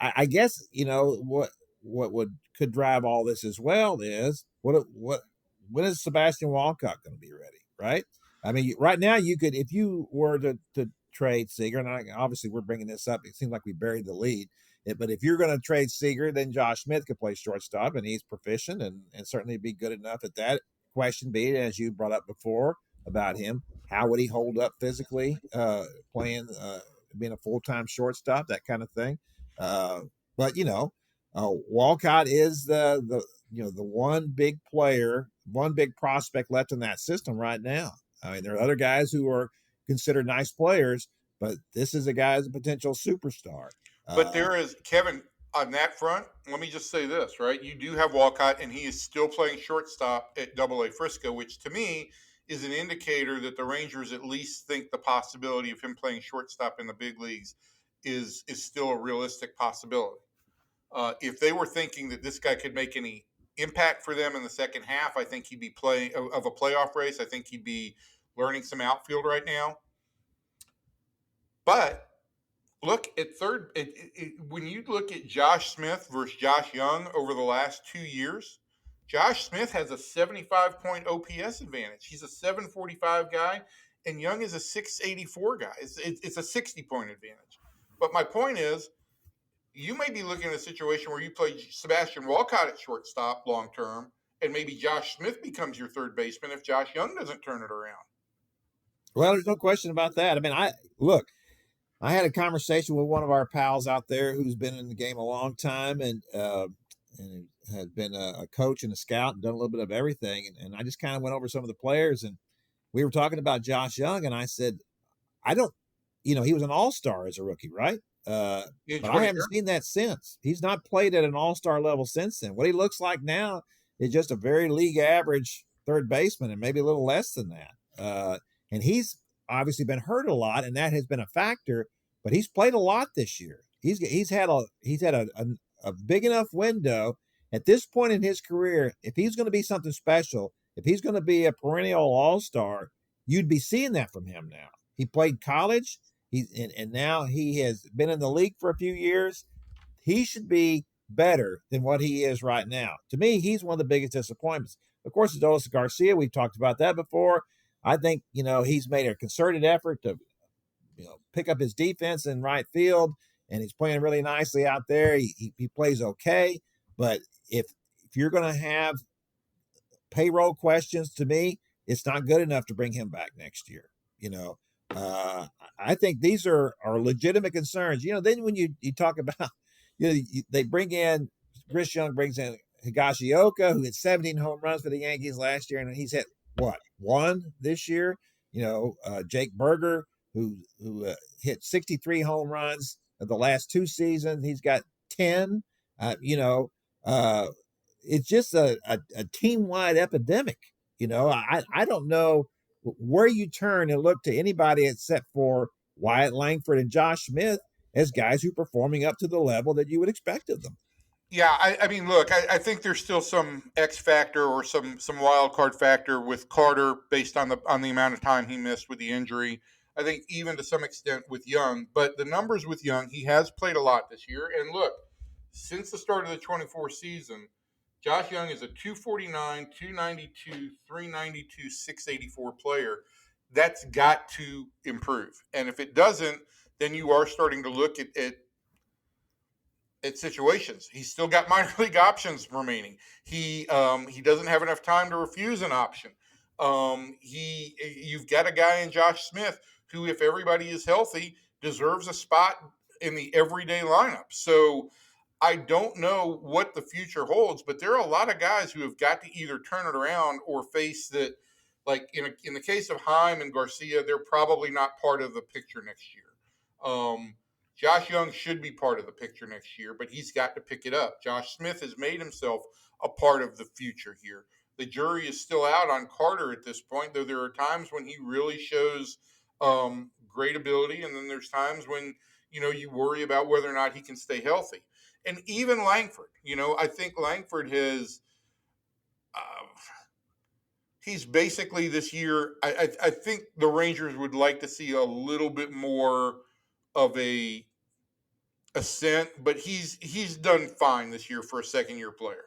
I guess what would could drive all this as well is what when is Sebastian Walcott going to be ready? Right? I mean, right now you could, if you were to trade Seager, and obviously we're bringing this up. It seems like we buried the lead. But if you're going to trade Seager, then Josh Smith could play shortstop, and he's proficient and certainly be good enough at that. Question being, as you brought up before about him, how would he hold up physically, playing, being a full-time shortstop, that kind of thing. But Walcott is the one big player, one big prospect left in that system right now. I mean, there are other guys who are considered nice players, but this is a guy who's a potential superstar. But there is, Kevin, on that front, let me just say this, right? You do have Walcott, and he is still playing shortstop at Double-A Frisco, which to me is an indicator that the Rangers at least think the possibility of him playing shortstop in the big leagues is still a realistic possibility. If they were thinking that this guy could make any impact for them in the second half, I think he'd be playing of a playoff race. I think he'd be learning some outfield right now. But look at third. When you look at Josh Smith versus Josh Young over the last 2 years, Josh Smith has a 75-point OPS advantage. He's a 745 guy, and Young is a 684 guy. It's a 60-point advantage. But my point is, you may be looking at a situation where you play Sebastian Walcott at shortstop long term, and maybe Josh Smith becomes your third baseman if Josh Young doesn't turn it around. Well, there's no question about that. I mean, I had a conversation with one of our pals out there who's been in the game a long time and has been a coach and a scout and done a little bit of everything. And I just kind of went over some of the players, and we were talking about Josh Young, and I said, he was an all-star as a rookie, right? But I haven't seen that since. He's not played at an all-star level since then. What he looks like now is just a very league average third baseman, and maybe a little less than that. And he's obviously been hurt a lot, and that has been a factor. But he's played a lot this year. He's had a big enough window at this point in his career. If he's going to be something special, if he's going to be a perennial all-star, you'd be seeing that from him now. He played college. And now he has been in the league for a few years. He should be better than what he is right now. To me, he's one of the biggest disappointments. Of course, Adolis Garcia, we've talked about that before. I think, he's made a concerted effort to, pick up his defense in right field, and he's playing really nicely out there. He plays okay. But if you're going to have payroll questions, to me, it's not good enough to bring him back next year. I think these are legitimate concerns. Then when you talk about, they bring in, Chris Young brings in Higashioka, who hit 17 home runs for the Yankees last year, and he's hit one this year. Jake Berger, who hit 63 home runs of the last 2 seasons. He's got 10. It's just a team-wide epidemic. I don't know where you turn and look to anybody except for Wyatt Langford and Josh Smith as guys who are performing up to the level that you would expect of them. Yeah, I mean, look, I think there's still some X factor or some wild card factor with Carter based on the amount of time he missed with the injury. I think even to some extent with Young, but the numbers with Young, he has played a lot this year. And look, since the start of the 24 season, Josh Young is a 249, 292, 392, 684 player. That's got to improve. And if it doesn't, then you are starting to look at situations. He's still got minor league options remaining. He doesn't have enough time to refuse an option. You've got a guy in Josh Smith who, if everybody is healthy, deserves a spot in the everyday lineup. So I don't know what the future holds, but there are a lot of guys who have got to either turn it around or face that. Like in the case of Heim and Garcia, they're probably not part of the picture next year. Josh Young should be part of the picture next year, but he's got to pick it up. Josh Smith has made himself a part of the future here. The jury is still out on Carter at this point, though there are times when he really shows great ability, and then there's times when you worry about whether or not he can stay healthy. And even Langford, I think Langford has he's basically this year. I think the Rangers would like to see a little bit more of a ascent, but he's done fine this year for a second year player.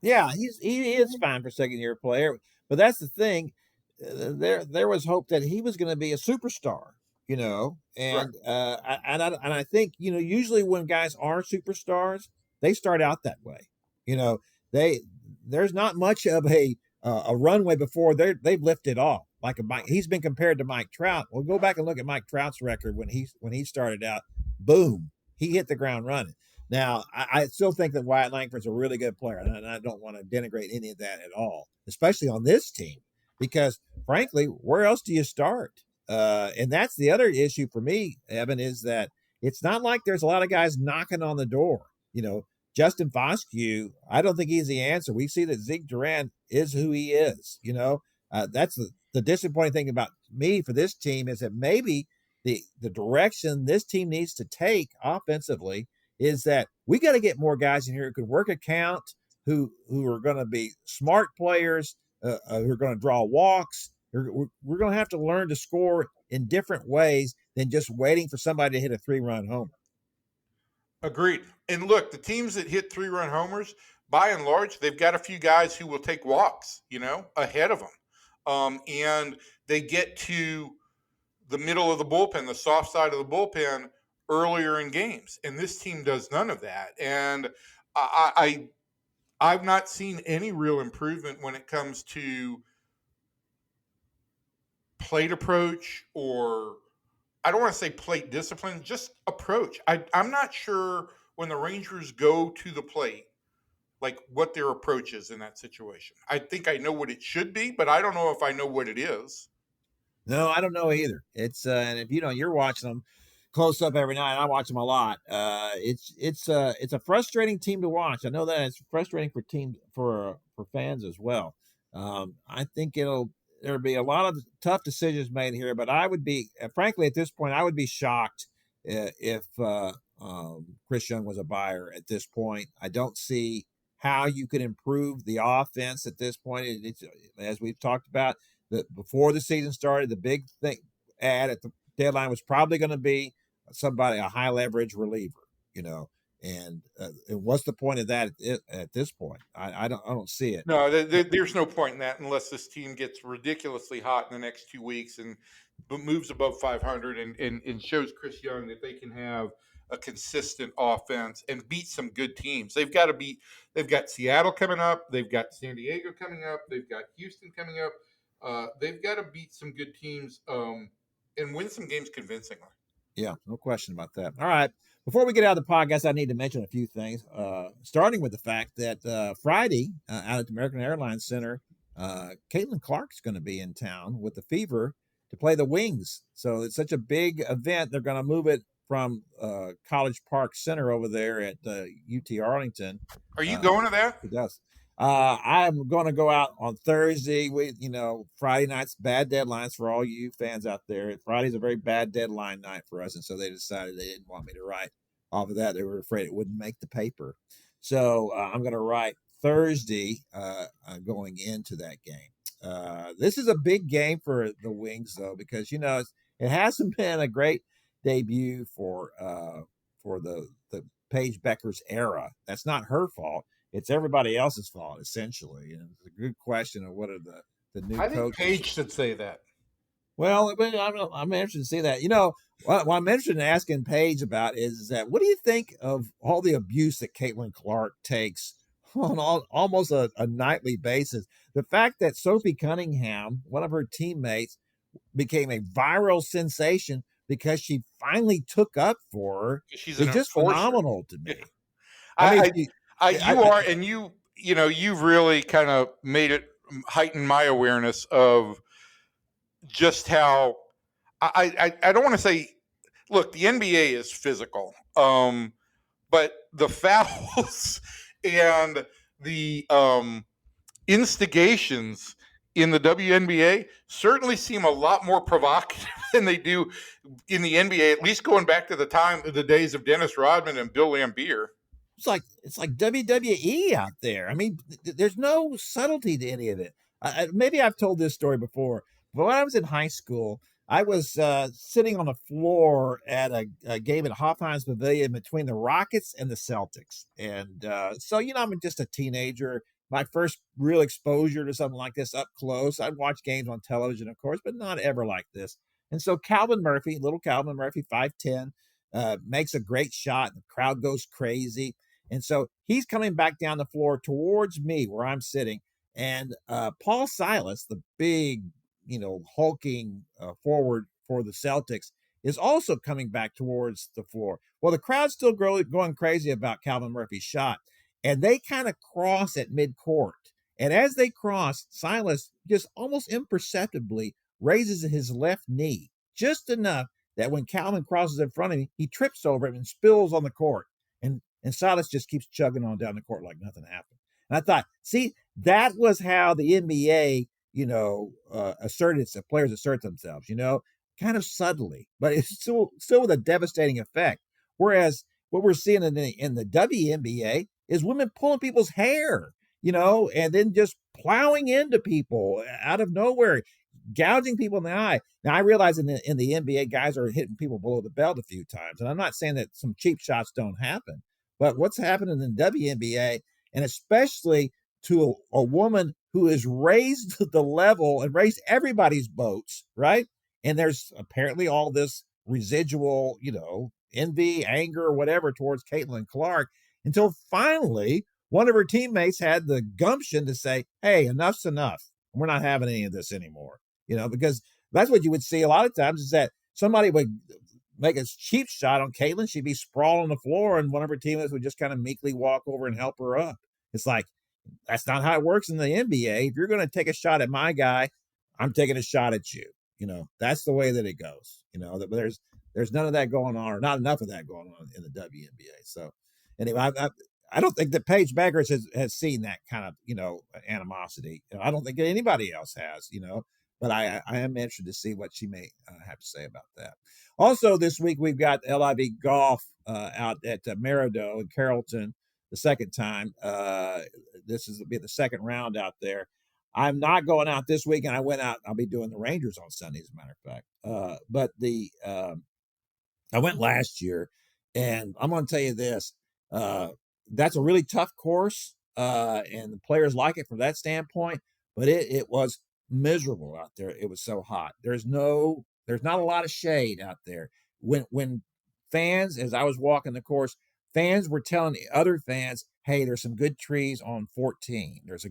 Yeah, he is fine for second year player, but that's the thing. There was hope that he was going to be a superstar, Right. and I think usually when guys are superstars, they start out that way. You know, they there's not much of a runway before they've lifted off. Like he's been compared to Mike Trout. Well, go back and look at Mike Trout's record when he started out. Boom, he hit the ground running. Now, I still think that Wyatt Langford's a really good player, and I don't want to denigrate any of that at all, especially on this team, because frankly, where else do you start? And that's the other issue for me, Evan, is that it's not like there's a lot of guys knocking on the door. Justin Foscue, I don't think he's the answer. We see that Zeke Duran is who he is. That's the disappointing thing about me for this team is that maybe the direction this team needs to take offensively is that we got to get more guys in here who could work a count, who are going to be smart players, who are going to draw walks. We're going to have to learn to score in different ways than just waiting for somebody to hit a 3-run homer. Agreed. And look, the teams that hit 3-run homers, by and large, they've got a few guys who will take walks, ahead of them. And they get to the middle of the bullpen, the soft side of the bullpen earlier in games. And this team does none of that. And I've not seen any real improvement when it comes to plate approach, or I don't want to say plate discipline, just approach. I'm not sure when the Rangers go to the plate, like what their approach is in that situation. I think I know what it should be, but I don't know if I know what it is. No, I don't know either. It's and if you're watching them close up every night. I watch them a lot. It's a frustrating team to watch. I know that it's frustrating for fans as well. I think there'll be a lot of tough decisions made here, but I would be frankly at this point I would be shocked if Chris Young was a buyer at this point. I don't see how you could improve the offense at this point. It's as we've talked about. Before the season started, the big thing at the deadline was probably going to be a high leverage reliever, and what's the point of that at this point? I don't see it. No, there's no point in that unless this team gets ridiculously hot in the next 2 weeks and moves above 500 and shows Chris Young that they can have a consistent offense and beat some good teams. They've got Seattle coming up. They've got San Diego coming up. They've got Houston coming up. They've got to beat some good teams and win some games convincingly. Yeah, no question about that. All right. Before we get out of the podcast, I need to mention a few things, starting with the fact that Friday out at the American Airlines Center, Caitlin Clark's going to be in town with the Fever to play the Wings. So it's such a big event. They're going to move it from College Park Center over there at UT Arlington. Are you going to that? It does. I'm going to go out on Thursday. Friday night's bad deadlines for all you fans out there. Friday's a very bad deadline night for us, and so they decided they didn't want me to write off of that. They were afraid it wouldn't make the paper. So I'm going to write Thursday going into that game. This is a big game for the Wings, though, because it hasn't been a great debut for the Paige Becker's era. That's not her fault. It's everybody else's fault, essentially. And it's a good question of what are the new coaches. I think Paige should say that. Well, I'm interested to see that. What I'm interested in asking Paige about is that what do you think of all the abuse that Caitlin Clark takes on almost a nightly basis? The fact that Sophie Cunningham, one of her teammates, became a viral sensation because she finally took up for her is just phenomenal to me. You've really kind of made it heighten my awareness of just how I don't want to say, look, the NBA is physical, but the fouls and the instigations in the WNBA certainly seem a lot more provocative than they do in the NBA, at least going back to the days of Dennis Rodman and Bill Laimbeer. It's like WWE out there. I mean, there's no subtlety to any of it. Maybe I've told this story before, but when I was in high school, I was sitting on the floor at a game at Hoffenheim's Pavilion between the Rockets and the Celtics. And so, I'm just a teenager. My first real exposure to something like this up close. I'd watch games on television, of course, but not ever like this. And so little Calvin Murphy, 5'10", makes a great shot. And the crowd goes crazy. And so he's coming back down the floor towards me where I'm sitting. And Paul Silas, the big, hulking forward for the Celtics, is also coming back towards the floor. Well, the crowd's still going crazy about Calvin Murphy's shot. And they kind of cross at midcourt. And as they cross, Silas just almost imperceptibly raises his left knee just enough that when Calvin crosses in front of him, he trips over him and spills on the court. And Silas just keeps chugging on down the court like nothing happened. And I thought, see, that was how the NBA, players assert themselves, kind of subtly, but it's still with a devastating effect. Whereas what we're seeing in the WNBA is women pulling people's hair, and then just plowing into people out of nowhere, gouging people in the eye. Now, I realize in the NBA, guys are hitting people below the belt a few times, and I'm not saying that some cheap shots don't happen. But what's happening in the WNBA, and especially to a woman who has raised the level and raised everybody's boats, right? And there's apparently all this residual, envy, anger, or whatever towards Caitlin Clark, until finally one of her teammates had the gumption to say, hey, enough's enough. We're not having any of this anymore, because that's what you would see a lot of times is that somebody would make a cheap shot on Caitlin. She'd be sprawled on the floor, and one of her teammates would just kind of meekly walk over and help her up. It's like, that's not how it works in the NBA. If you're going to take a shot at my guy, I'm taking a shot at you. That's the way that it goes. But there's none of that going on, or not enough of that going on in the WNBA. So anyway, I don't think that Paige Beggars has seen that kind of, animosity. I don't think anybody else has, but I am interested to see what she may have to say about that. Also, this week, we've got LIV Golf out at Merido in Carrollton the second time. This will be the second round out there. I'm not going out this week, and I went out. I'll be doing the Rangers on Sunday, as a matter of fact. But I went last year, and I'm going to tell you this. That's a really tough course, and the players like it from that standpoint, but it was miserable out there. It was so hot. There's not a lot of shade out there. When fans, as I was walking the course, fans were telling the other fans, hey, there's some good trees on 14. There's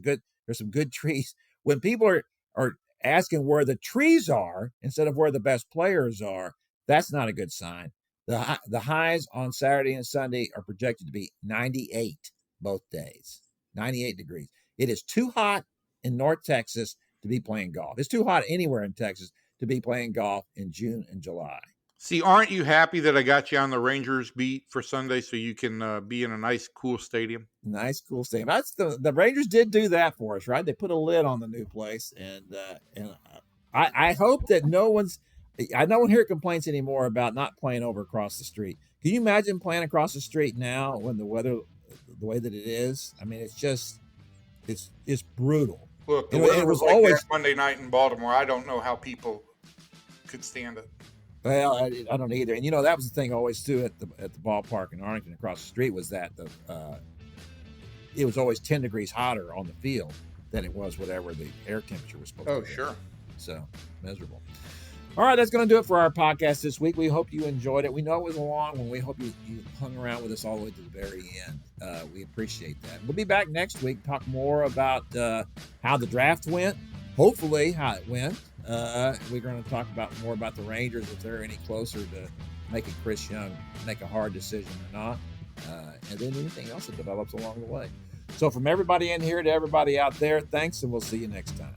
some good trees. When people are asking where the trees are instead of where the best players are, that's not a good sign. The highs on Saturday and Sunday are projected to be 98 both days, 98 degrees. It is too hot in North Texas to be playing golf. It's too hot anywhere in Texas to be playing golf in June and July. See, aren't you happy that I got you on the Rangers beat for Sunday so you can be in a nice, cool stadium? Nice, cool stadium. That's the Rangers did do that for us, right? They put a lid on the new place, and I hope that no one here complains anymore about not playing over across the street. Can you imagine playing across the street now when the weather, the way that it is? I mean, it's brutal. Look, the weather was like always Monday night in Baltimore. I don't know how people could stand it. Well, I don't either. And that was the thing always too at the ballpark in Arlington across the street was that it was always 10 degrees hotter on the field than it was whatever the air temperature was supposed to be. Oh, sure. So miserable. All right, that's going to do it for our podcast this week. We hope you enjoyed it. We know it was a long one. We hope you hung around with us all the way to the very end. We appreciate that. We'll be back next week, talk more about how the draft went, hopefully how it went. We're going to talk more about the Rangers, if they're any closer to making Chris Young make a hard decision or not, and then anything else that develops along the way. So from everybody in here to everybody out there, thanks, and we'll see you next time.